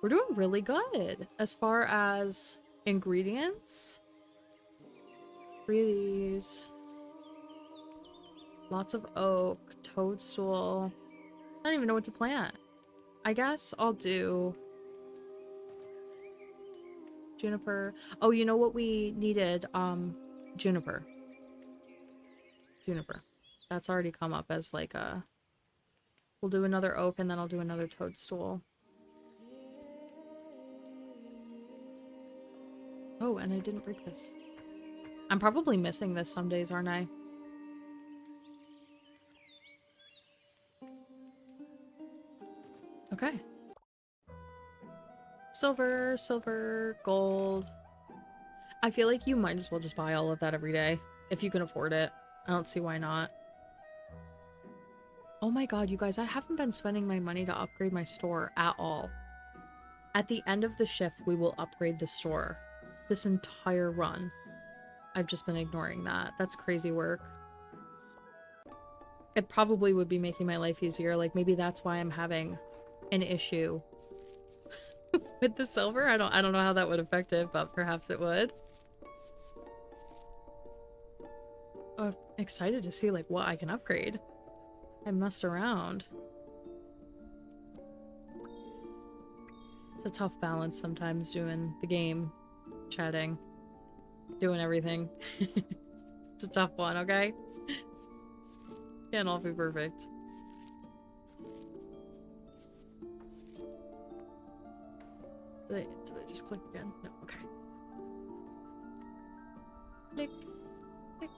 We're doing really good as far as ingredients. 3 of these. Lots of oak, toadstool. I don't even know what to plant. I guess I'll do juniper. Oh, you know what we needed? Juniper. Juniper. That's already come up as like a... We'll do another oak, and then I'll do another toadstool. Oh, and I didn't break this. I'm probably missing this some days, aren't I? Okay. Silver, silver, gold. I feel like you might as well just buy all of that every day if you can afford it. I don't see why not. Oh my god, you guys, I haven't been spending my money to upgrade my store at all. At the end of the shift, we will upgrade the store. This entire run. I've just been ignoring that. That's crazy work. It probably would be making my life easier. Like, maybe that's why I'm having an issue with the silver. I don't know how that would affect it, but perhaps it would. Oh, excited to see like what I can upgrade. I messed around. It's a tough balance sometimes doing the game, chatting, doing everything. It's a tough one, okay? Can't all be perfect. Did I just click again? No, okay. Click. Click.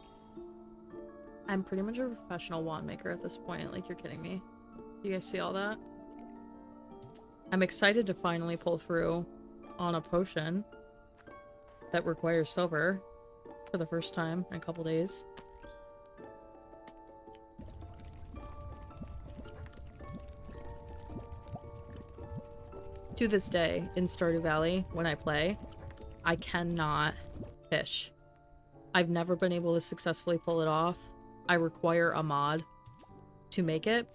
I'm pretty much a professional wand maker at this point. Like, you're kidding me. You guys see all that? I'm excited to finally pull through on a potion that requires silver for the first time in a couple days. To this day, in Stardew Valley, when I play, I cannot fish. I've never been able to successfully pull it off. I require a mod to make it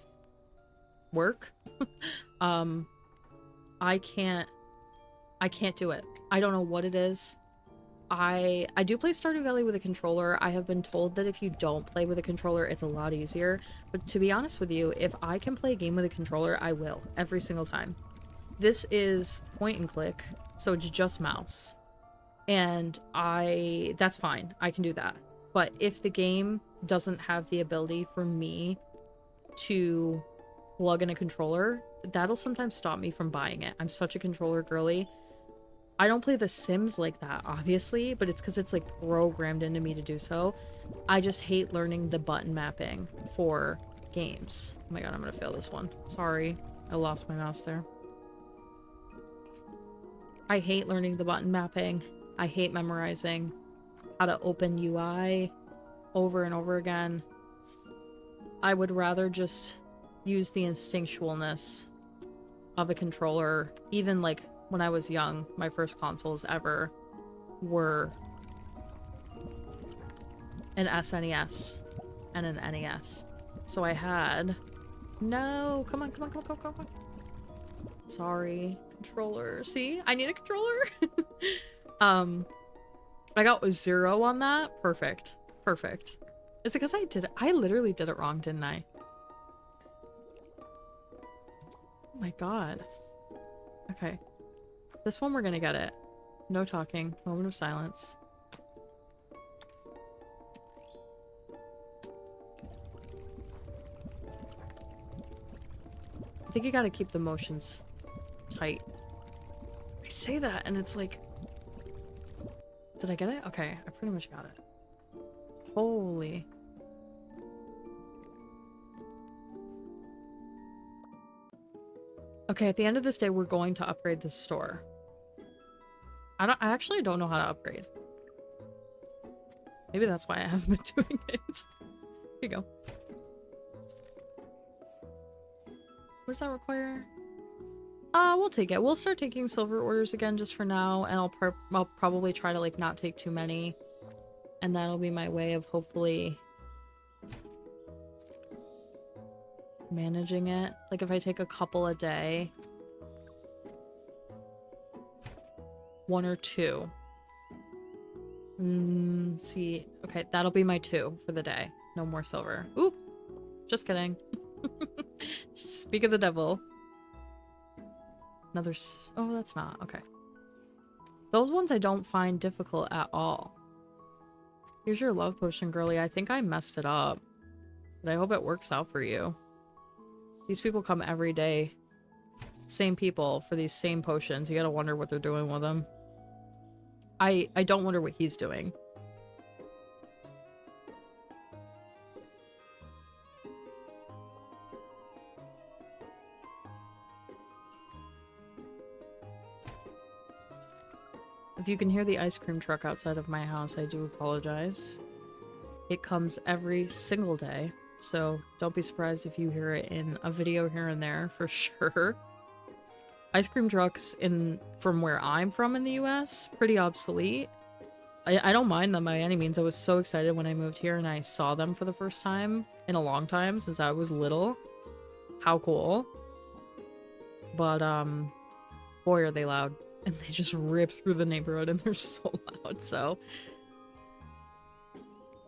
work. I can't do it. I don't know what it is. I do play Stardew Valley with a controller. I have been told that if you don't play with a controller, it's a lot easier. But to be honest with you, if I can play a game with a controller, I will. Every single time. This is point and click, so it's just mouse. And that's fine. I can do that. But if the game doesn't have the ability for me to plug in a controller, that'll sometimes stop me from buying it. I'm such a controller girly. I don't play The Sims like that, obviously, but it's because it's like programmed into me to do so. I just hate learning the button mapping for games. Oh my god, I'm gonna fail this one. Sorry, I lost my mouse there. I hate learning the button mapping. I hate memorizing how to open UI over and over again. I would rather just use the instinctualness of a controller. Even like when I was young, my first consoles ever were an SNES and an NES. So I had... No! Come on, come on, come on, come on, come on. Sorry. Controller. See? I need a controller! I got a 0 on that. Perfect. Perfect. Is it because I did it? I literally did it wrong, didn't I? Oh my god. Okay. This one we're gonna get it. No talking. Moment of silence. I think you gotta keep the motions tight. I say that and it's like... Did I get it? Okay, I pretty much got it. Holy... Okay, at the end of this day, we're going to upgrade this store. I actually don't know how to upgrade. Maybe that's why I haven't been doing it. Here you go. What does that require? We'll take it. We'll start taking silver orders again just for now, and I'll probably try to like not take too many. And that'll be my way of hopefully managing it. Like if I take a couple a day, 1 or 2. See, okay, that'll be my 2 for the day. No more silver. Oop, just kidding. Speak of the devil. Another oh, that's not okay. Those ones I don't find difficult at all. Here's your love potion, girly. I think I messed it up, but I hope it works out for you. These people come every day. Same people for these same potions. You gotta wonder what they're doing with them. I don't wonder what he's doing. If you can hear the ice cream truck outside of my house, I do apologize. It comes every single day. So don't be surprised if you hear it in a video here and there, for sure. Ice cream trucks from where I'm from in the US, pretty obsolete. I don't mind them by any means. I was so excited when I moved here and I saw them for the first time in a long time since I was little. How cool. But boy are they loud. And they just rip through the neighborhood and they're so loud, so.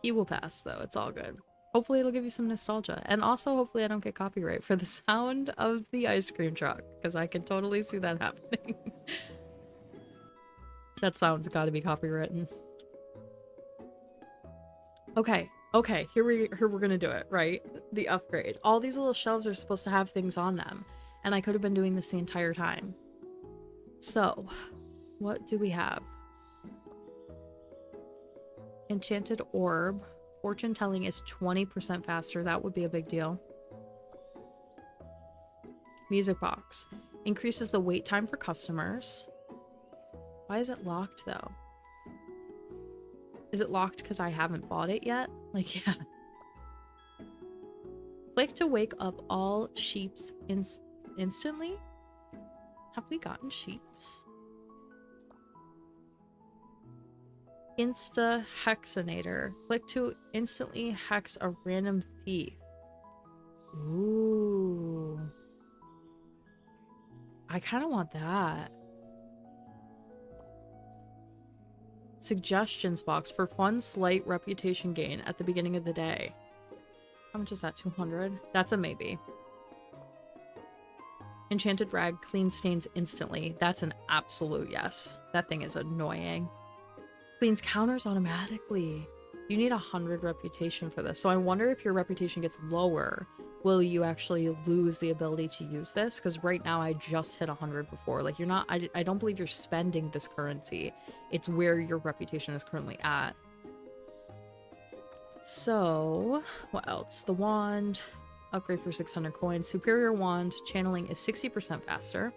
He will pass though, it's all good. Hopefully it'll give you some nostalgia. And also, hopefully I don't get copyright for the sound of the ice cream truck, because I can totally see that happening. That sound's gotta be copywritten. Okay, okay, here we're gonna do it, right? The upgrade. All these little shelves are supposed to have things on them, and I could have been doing this the entire time. So, what do we have? Enchanted orb. Fortune telling is 20% faster. That would be a big deal. Music box. Increases the wait time for customers. Why is it locked though? Is it locked because I haven't bought it yet? Like, yeah. Click to wake up all sheeps instantly? Have we gotten sheeps? Insta-hexinator. Click to instantly hex a random thief. Ooh. I kind of want that. Suggestions box for fun, slight reputation gain at the beginning of the day. How much is that? 200? That's a maybe. Enchanted rag cleans stains instantly. That's an absolute yes. That thing is annoying. Cleans counters automatically. You need 100 reputation for this. So I wonder if your reputation gets lower will you actually lose the ability to use this? Because right now I just hit 100 before. Like, you're not, I don't believe you're spending this currency. It's where your reputation is currently at. So, what else? The wand, upgrade for 600 coins. Superior wand, channeling is 60% faster.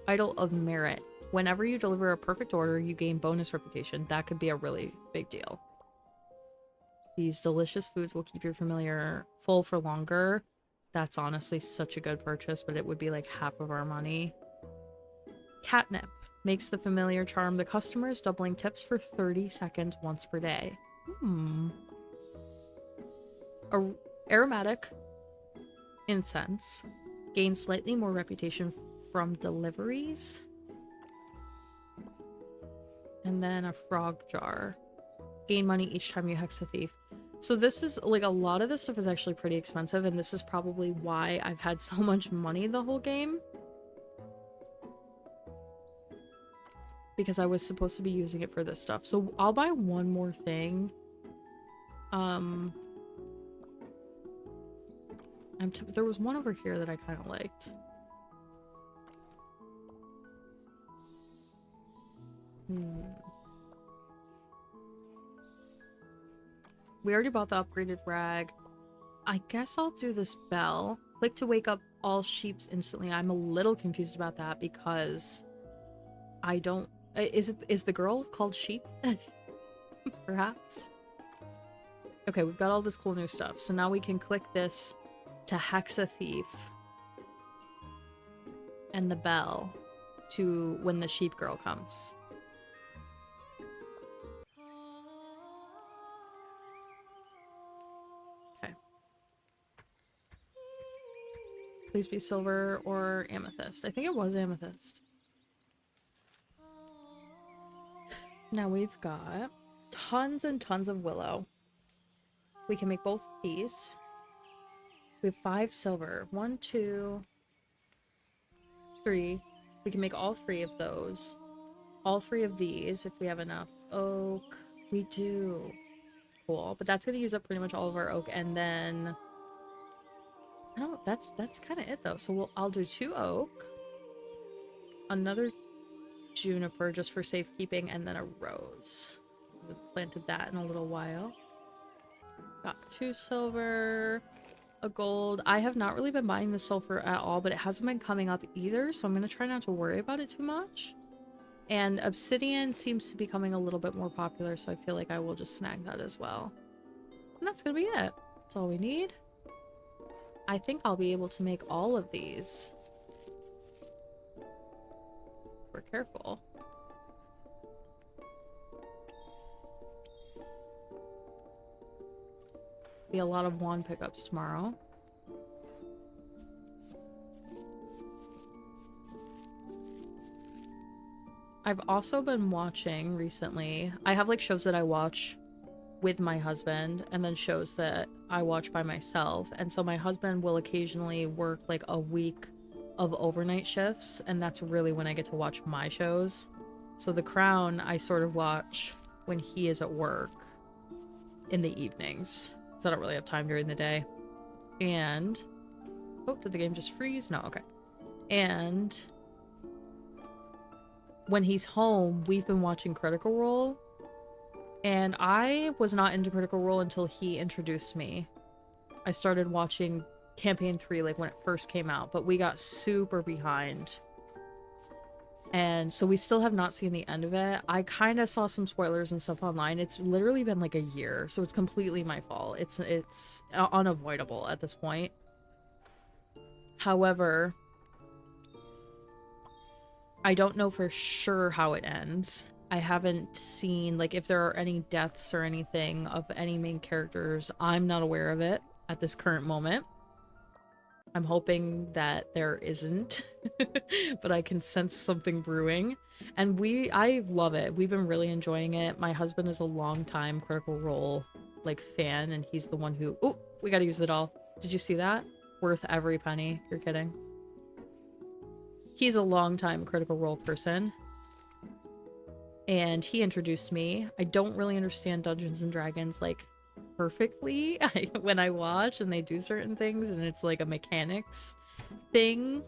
Idol of merit. Whenever you deliver a perfect order, you gain bonus reputation. That could be a really big deal. These delicious foods will keep your familiar full for longer. That's honestly such a good purchase, but it would be like half of our money. Catnip makes the familiar charm the customers, doubling tips for 30 seconds once per day. Aromatic incense gains slightly more reputation from deliveries. And then a frog jar. Gain money each time you hex a thief. So this is, like, a lot of this stuff is actually pretty expensive, and this is probably why I've had so much money the whole game. Because I was supposed to be using it for this stuff. So I'll buy one more thing. There was one over here that I kind of liked. We already bought the upgraded rag. I guess I'll do this bell. Click to wake up all sheeps instantly. I'm a little confused about that because I don't... Is the girl called Sheep? Perhaps? Okay, we've got all this cool new stuff. So now we can click this to hex a thief. And the bell to when the sheep girl comes. Okay. Please be silver or amethyst. I think it was amethyst. Now we've got tons and tons of willow. We can make both these. We have 5 silver. 1, 2, 3. We can make all 3 of those. All 3 of these if we have enough. Oak. We do. Cool. But that's going to use up pretty much all of our oak. And then... I don't know. That's kind of it though. So I'll do 2 oak. Another juniper just for safekeeping. And then a rose. I've planted that in a little while. Got 2 silver. A gold. I have not really been buying the sulfur at all, but it hasn't been coming up either, so I'm going to try not to worry about it too much. And obsidian seems to be becoming a little bit more popular, so I feel like I will just snag that as well. And that's going to be it. That's all we need. I think I'll be able to make all of these. We're careful. Be a lot of wand pickups tomorrow. I've also been watching recently. I have like shows that I watch with my husband and then shows that I watch by myself. And so my husband will occasionally work like a week of overnight shifts, and that's really when I get to watch my shows. So The Crown I sort of watch when he is at work in the evenings. So I don't really have time during the day. And... oh, did the game just freeze? No, okay. And... when he's home, we've been watching Critical Role. And I was not into Critical Role until he introduced me. I started watching Campaign 3 like when it first came out, but we got super behind. And so we still have not seen the end of it. I kind of saw some spoilers and stuff online. It's literally been like a year, so it's completely my fault. It's unavoidable at this point. However, I don't know for sure how it ends. I haven't seen, like, if there are any deaths or anything of any main characters. I'm not aware of it at this current moment. I'm hoping that there isn't, but I can sense something brewing. And I love it. We've been really enjoying it. My husband is a long-time Critical Role, like, fan, and he's the one who... oh, we gotta use the doll. Did you see that? Worth every penny. You're kidding. He's a long-time Critical Role person. And he introduced me. I don't really understand Dungeons and Dragons, like, perfectly when I watch and they do certain things and it's like a mechanics thing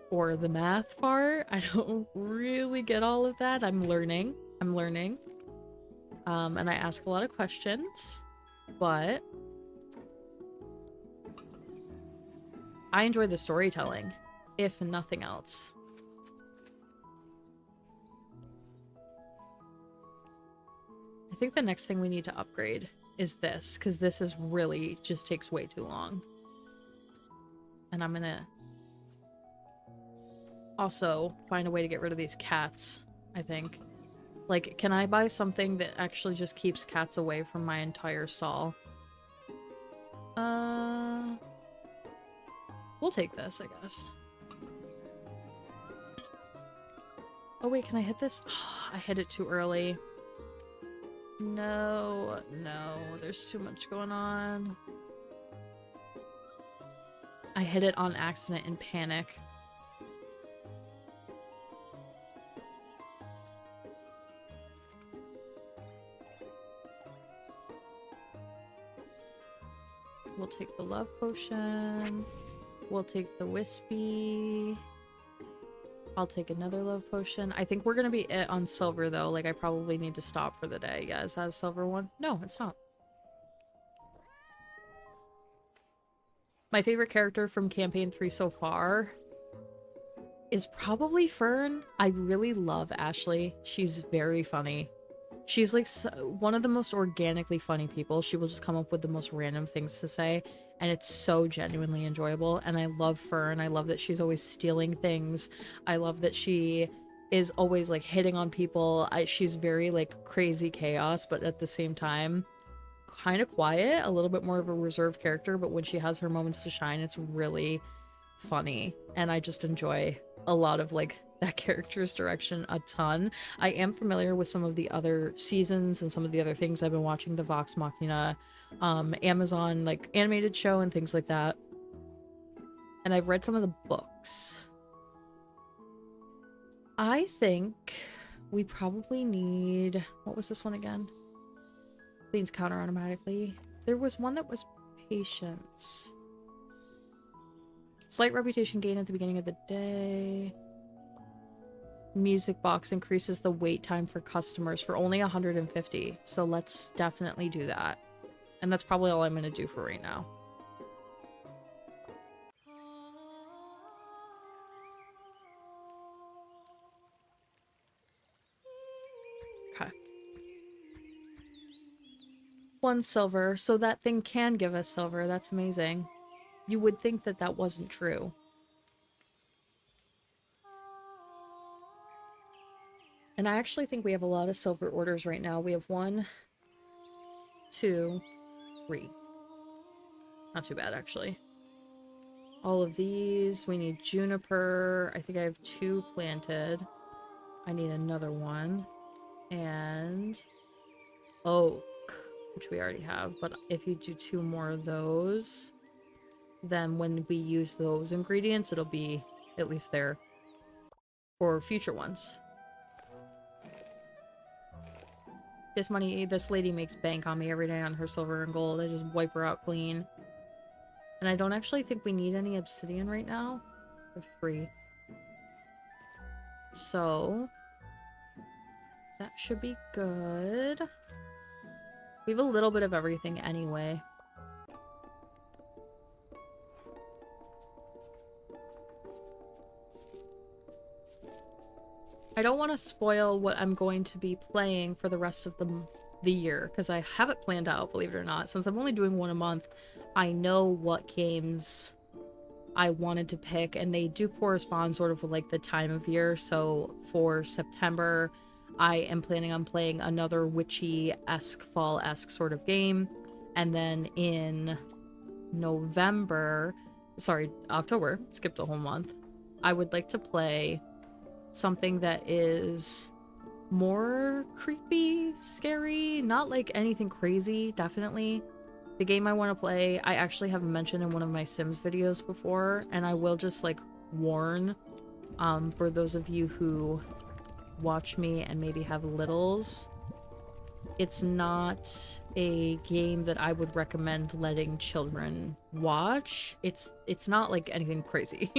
or the math part. I don't really get all of that. I'm learning. And I ask a lot of questions, but I enjoy the storytelling, if nothing else. I think the next thing we need to upgrade is this, because this is really just takes way too long. And I'm gonna also find a way to get rid of these cats, I think. Like, can I buy something that actually just keeps cats away from my entire stall? We'll take this, I guess. Oh wait, can I hit this? Oh, I hit it too early. No, there's too much going on. I hit it on accident in panic. We'll take the love potion. We'll take the wispy. I'll take another love potion. I think we're gonna be it on silver though. Like I probably need to stop for the day. Yeah, is that a silver one? No, it's not. My favorite character from campaign 3 so far is probably Fern. I really love Ashley. She's very funny. She's like one of the most organically funny people. She will just come up with the most random things to say, and it's so genuinely enjoyable. And I love Fern. I love that she's always stealing things. I love that she is always like hitting on people. She's very like crazy chaos, but at the same time kind of quiet, a little bit more of a reserved character, but when she has her moments to shine, it's really funny. And I just enjoy a lot of like that character's direction a ton. I am familiar with some of the other seasons and some of the other things. I've been watching the Vox Machina Amazon like animated show and things like that. And I've read some of the books. I think we probably need... What was this one again? Cleans counter automatically. There was one that was patience. Slight reputation gain at the beginning of the day. Music box increases the wait time for customers for only 150. So let's definitely do that. And that's probably all I'm going to do for right now. Okay. 1 silver. So that thing can give us silver. That's amazing. You would think that that wasn't true. And I actually think we have a lot of silver orders right now. We have 1, 2, 3. Not too bad, actually. All of these. We need juniper. I think I have 2 planted. I need another one. And oak, which we already have. But if you do 2 more of those, then when we use those ingredients, it'll be at least there for future ones. This lady makes bank on me every day on her silver and gold. I just wipe her out clean. And I don't actually think we need any obsidian right now. We have 3. So that should be good. We have a little bit of everything anyway. I don't want to spoil what I'm going to be playing for the rest of the year, because I have it planned out, believe it or not. Since I'm only doing 1 a month, I know what games I wanted to pick, and they do correspond sort of with like the time of year. So for September, I am planning on playing another witchy-esque, fall-esque sort of game. And then in October, skipped a whole month, I would like to play something that is more creepy, scary, not like anything crazy, definitely. The game I want to play, I actually have mentioned in one of my Sims videos before, and I will just like warn for those of you who watch me and maybe have littles, It's not a game that I would recommend letting children watch. It's not like anything crazy,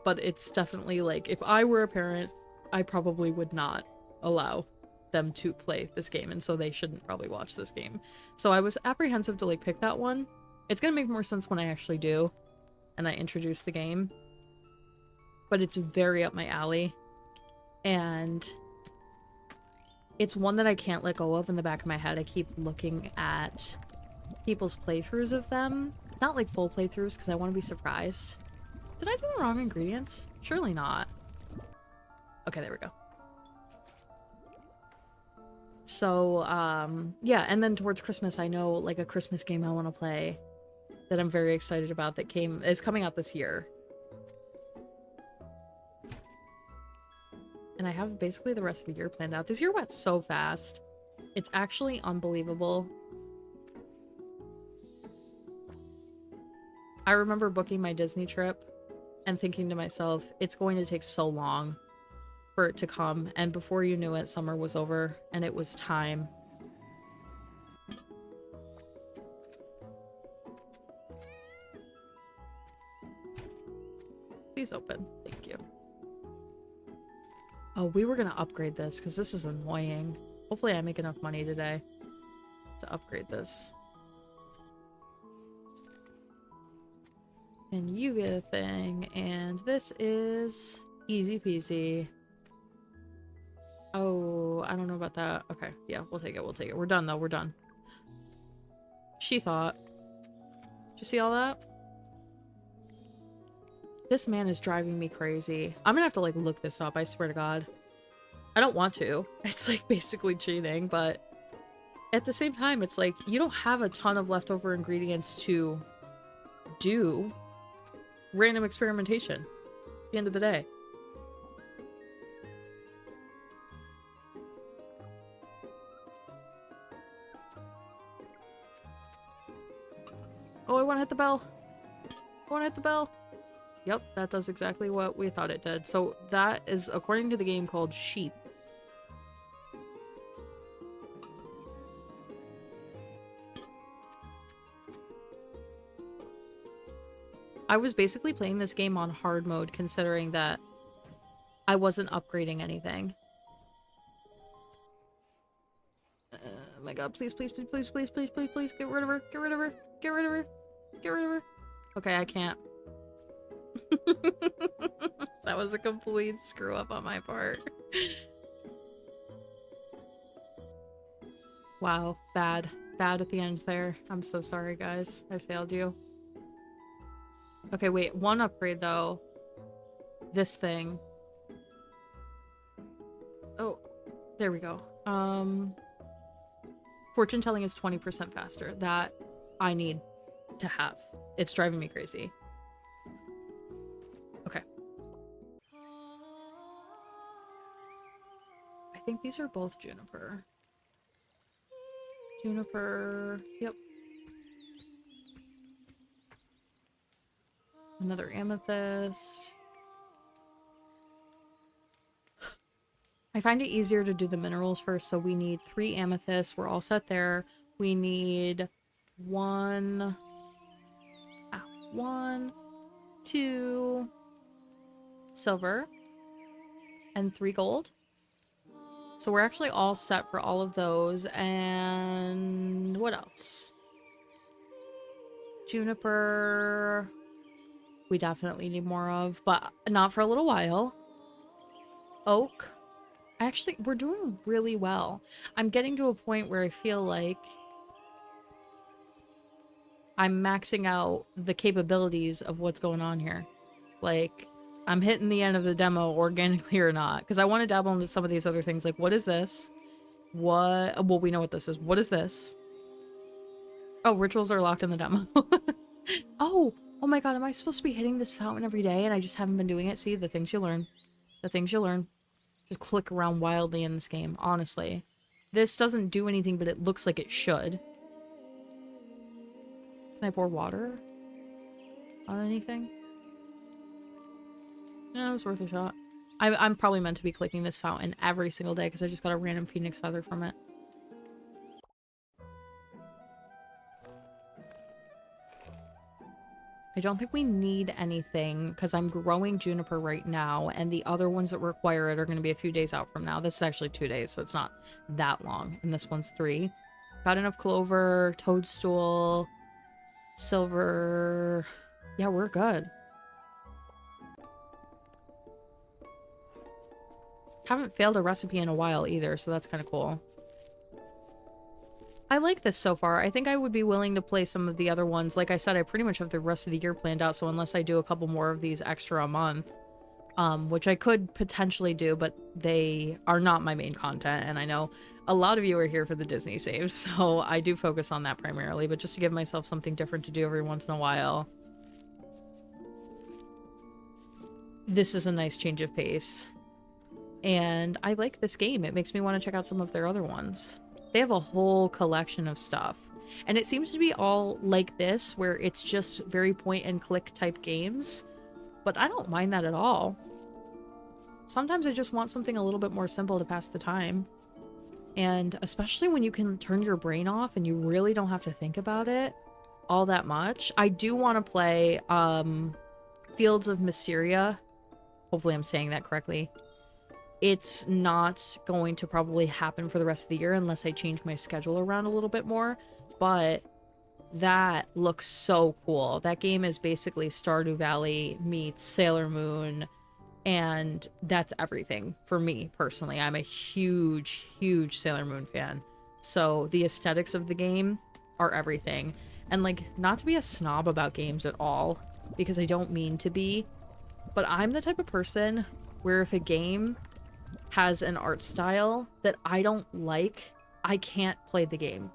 but it's definitely like if I were a parent, I probably would not allow them to play this game, and so they shouldn't probably watch this game. So I was apprehensive to like pick that one. It's gonna make more sense when I actually do and I introduce the game, but it's very up my alley, and it's one that I can't let go of in the back of my head. I keep looking at people's playthroughs of them. Not like full playthroughs because I want to be surprised. Did I do the wrong ingredients? Surely not. Okay, there we go. So, yeah, and then towards Christmas, I know like a Christmas game I want to play that I'm very excited about that is coming out this year. And I have basically the rest of the year planned out. This year went so fast. It's actually unbelievable. I remember booking my Disney trip and thinking to myself, it's going to take so long for it to come. And before you knew it, summer was over and it was time. Please open. Thank you. Oh, we were gonna upgrade this because this is annoying. Hopefully I make enough money today to upgrade this. And you get a thing, and this is easy peasy. Oh, I don't know about that. Okay, yeah, we'll take it, we'll take it. We're done though, we're done. She thought. Did you see all that? This man is driving me crazy. I'm gonna have to like look this up, I swear to God. I don't want to. It's like basically cheating, but at the same time, it's like you don't have a ton of leftover ingredients to do random experimentation at the end of the day. Oh, I want to hit the bell. I want to hit the bell. Yep, that does exactly what we thought it did. So that is according to the game called Sheep. I was basically playing this game on hard mode considering that I wasn't upgrading anything. Oh my god, please, please, please, please, please, please, please, please, get rid of her, get rid of her, get rid of her, get rid of her. Okay, I can't. That was a complete screw up on my part. Wow, bad. Bad at the end there. I'm so sorry, guys. I failed you. Okay, wait. One upgrade, though. This thing. Oh, there we go. Fortune telling is 20% faster. That I need to have. It's driving me crazy. Okay. I think these are both juniper. Juniper. Yep. Another amethyst. I find it easier to do the minerals first, so we need 3 amethysts. We're all set there. We need 1, 2 silver, and 3 gold. So we're actually all set for all of those. And what else? Juniper. We definitely need more of, but not for a little while. Oak. Actually, we're doing really well. I'm getting to a point where I feel like I'm maxing out the capabilities of what's going on here. Like, I'm hitting the end of the demo organically or not. Because I want to dabble into some of these other things. Like, what is this? What? Well, we know what this is. What is this? Oh, rituals are locked in the demo. Oh my god, am I supposed to be hitting this fountain every day and I just haven't been doing it? See, the things you learn. The things you learn. Just click around wildly in this game, honestly. This doesn't do anything, but it looks like it should. Can I pour water on anything? Yeah, it was worth a shot. I'm probably meant to be clicking this fountain every single day because I just got a random phoenix feather from it. I don't think we need anything because I'm growing juniper right now, and the other ones that require it are going to be a few days out from now. This is actually 2 days, so it's not that long, and this one's 3. Got enough clover, toadstool, silver. Yeah, we're good. Haven't failed a recipe in a while either, so that's kind of cool. I like this so far. I think I would be willing to play some of the other ones. Like I said, I pretty much have the rest of the year planned out, so unless I do a couple more of these extra a month, which I could potentially do, but they are not my main content, and I know a lot of you are here for the Disney saves, so I do focus on that primarily, but just to give myself something different to do every once in a while. This is a nice change of pace. And I like this game. It makes me want to check out some of their other ones. They have a whole collection of stuff. And it seems to be all like this, where it's just very point and click type games. But I don't mind that at all. Sometimes I just want something a little bit more simple to pass the time. And especially when you can turn your brain off and you really don't have to think about it all that much. I do want to play Fields of Mysteria. Hopefully I'm saying that correctly. It's not going to probably happen for the rest of the year unless I change my schedule around a little bit more, but that looks so cool. That game is basically Stardew Valley meets Sailor Moon, and that's everything for me personally. I'm a huge, huge Sailor Moon fan. So the aesthetics of the game are everything. And like, not to be a snob about games at all, because I don't mean to be, but I'm the type of person where if a game has an art style that I don't like, I can't play the game.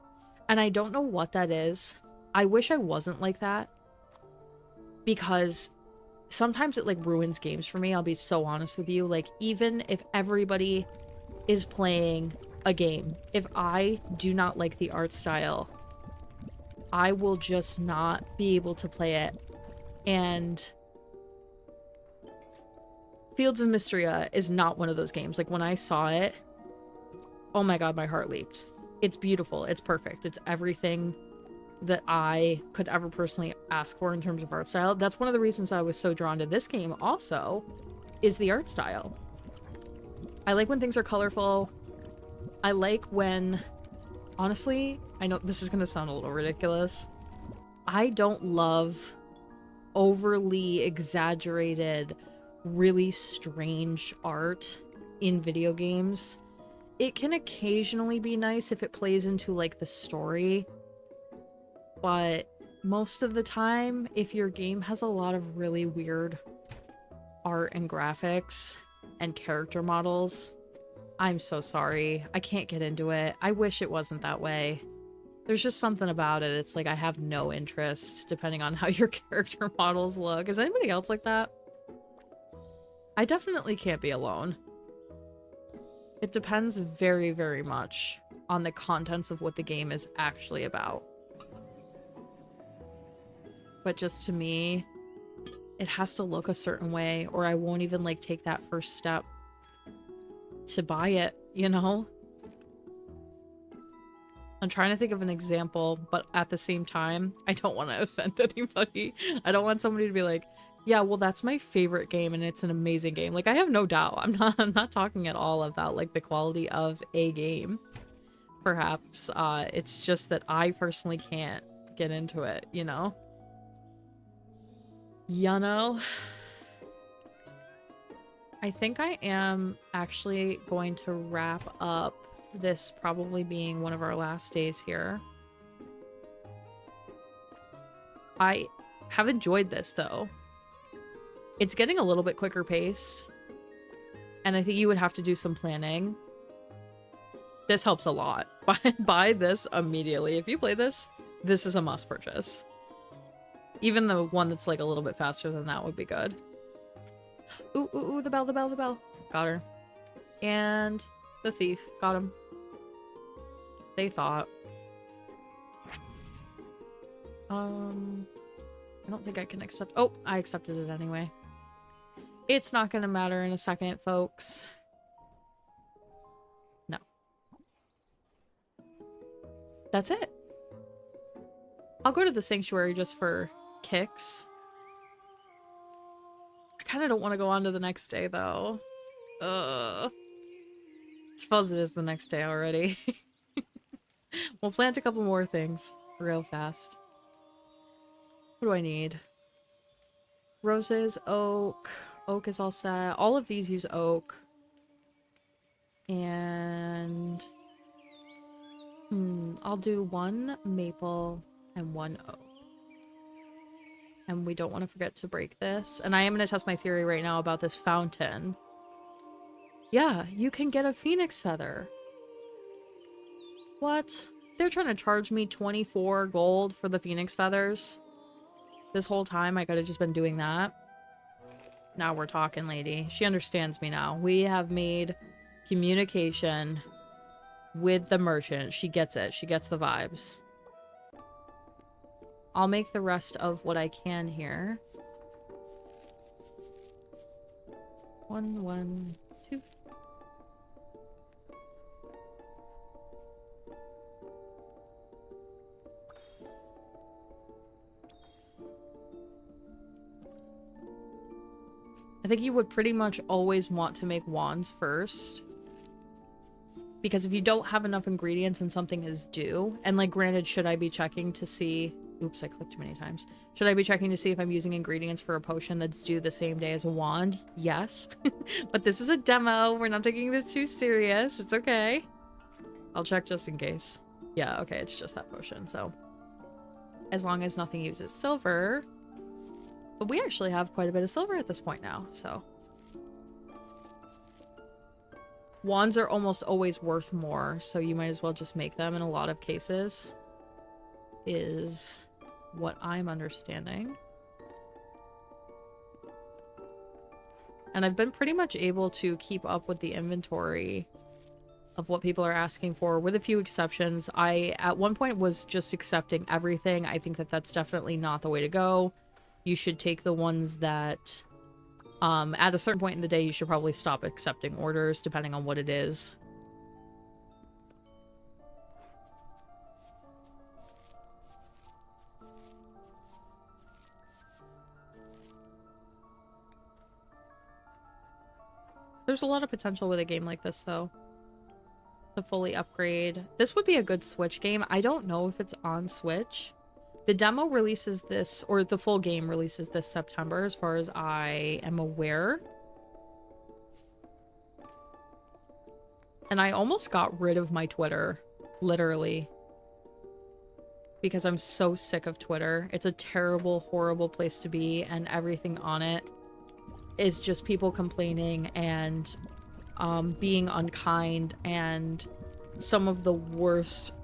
And I don't know what that is. I wish I wasn't like that, because sometimes it like ruins games for me. I'll be so honest with you. Like, even if everybody is playing a game, if I do not like the art style, I will just not be able to play it. And Fields of Mysteria is not one of those games. Like, when I saw it, oh my god, my heart leaped. It's beautiful. It's perfect. It's everything that I could ever personally ask for in terms of art style. That's one of the reasons I was so drawn to this game also, is the art style. I like when things are colorful. I like when, honestly, I know this is going to sound a little ridiculous. I don't love overly exaggerated, really strange art in video games. It can occasionally be nice if it plays into like the story, but most of the time, if your game has a lot of really weird art and graphics and character models, I'm so sorry. I can't get into it. I wish it wasn't that way. There's just something about it. It's like I have no interest depending on how your character models look. Is anybody else like that? I definitely can't be alone. It depends very, very much on the contents of what the game is actually about. But just to me, it has to look a certain way, or I won't even like take that first step to buy it, you know? I'm trying to think of an example, but at the same time, I don't want to offend anybody. I don't want somebody to be like, yeah, well, that's my favorite game and it's an amazing game. Like, I have no doubt. I'm not talking at all about like the quality of a game. Perhaps it's just that I personally can't get into it, you know? You know? I think I am actually going to wrap up this probably being one of our last days here. I have enjoyed this though. It's getting a little bit quicker paced, and I think you would have to do some planning. This helps a lot. Buy this immediately. If you play this, this is a must purchase. Even the one that's like a little bit faster than that would be good. Ooh, ooh, ooh, the bell, the bell, the bell. Got her. And the thief. Got him. They thought. I don't think I can accept. Oh, I accepted it anyway. It's not gonna matter in a second, folks. No. That's it. I'll go to the sanctuary just for kicks. kind of don't want to go on to the next day, though. Suppose it is the next day already. We'll plant a couple more things real fast. What do I need? Roses, oak. Oak is all set. All of these use oak. And... I'll do 1 maple and 1 oak. And we don't want to forget to break this. And I am going to test my theory right now about this fountain. Yeah, you can get a phoenix feather. What? They're trying to charge me 24 gold for the phoenix feathers. This whole time I could have just been doing that. Now we're talking, lady. She understands me now. We have made communication with the merchant. She gets it. She gets the vibes. I'll make the rest of what I can here. 1, 1, 2. I think you would pretty much always want to make wands first. Because if you don't have enough ingredients and something is due, and like granted, should I be checking to see... Oops, I clicked too many times. Should I be checking to see if I'm using ingredients for a potion that's due the same day as a wand? Yes. But this is a demo. We're not taking this too serious. It's okay. I'll check just in case. Yeah, okay, it's just that potion, so... As long as nothing uses silver... But we actually have quite a bit of silver at this point now, so... Wands are almost always worth more, so you might as well just make them in a lot of cases. Is what I'm understanding. And I've been pretty much able to keep up with the inventory of what people are asking for, with a few exceptions. I, at one point, was just accepting everything. I think that that's definitely not the way to go. You should take the ones that... at a certain point in the day, you should probably stop accepting orders, depending on what it is. There's a lot of potential with a game like this, though. To fully upgrade. This would be a good Switch game. I don't know if it's on Switch. The demo releases this, or the full game releases this September, as far as I am aware. And I almost got rid of my Twitter, literally. Because I'm so sick of Twitter. It's a terrible, horrible place to be, and everything on it is just people complaining and being unkind, and some of the worst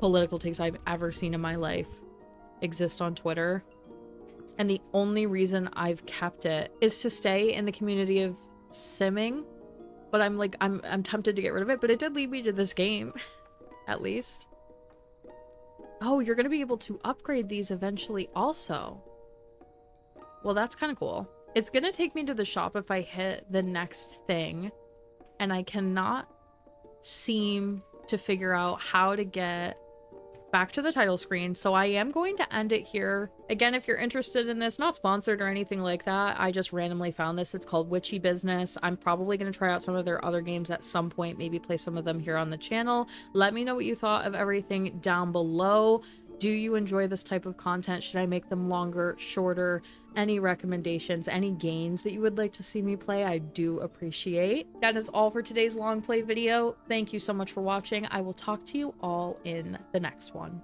political takes I've ever seen in my life exist on Twitter. And the only reason I've kept it is to stay in the community of simming. But I'm like, I'm tempted to get rid of it, but it did lead me to this game, at least. Oh, you're gonna be able to upgrade these eventually also. Well, that's kind of cool. It's gonna take me to the shop if I hit the next thing, and I cannot seem to figure out how to get back to the title screen, so I am going to end it here. Again, if you're interested in this, not sponsored or anything like that, I just randomly found this. It's called Witchy Business. I'm probably going to try out some of their other games at some point, maybe play some of them here on the channel. Let me know what you thought of everything down below. Do you enjoy this type of content? Should I make them longer, shorter? Any recommendations, any games that you would like to see me play, I do appreciate. That is all for today's long play video. Thank you so much for watching. I will talk to you all in the next one.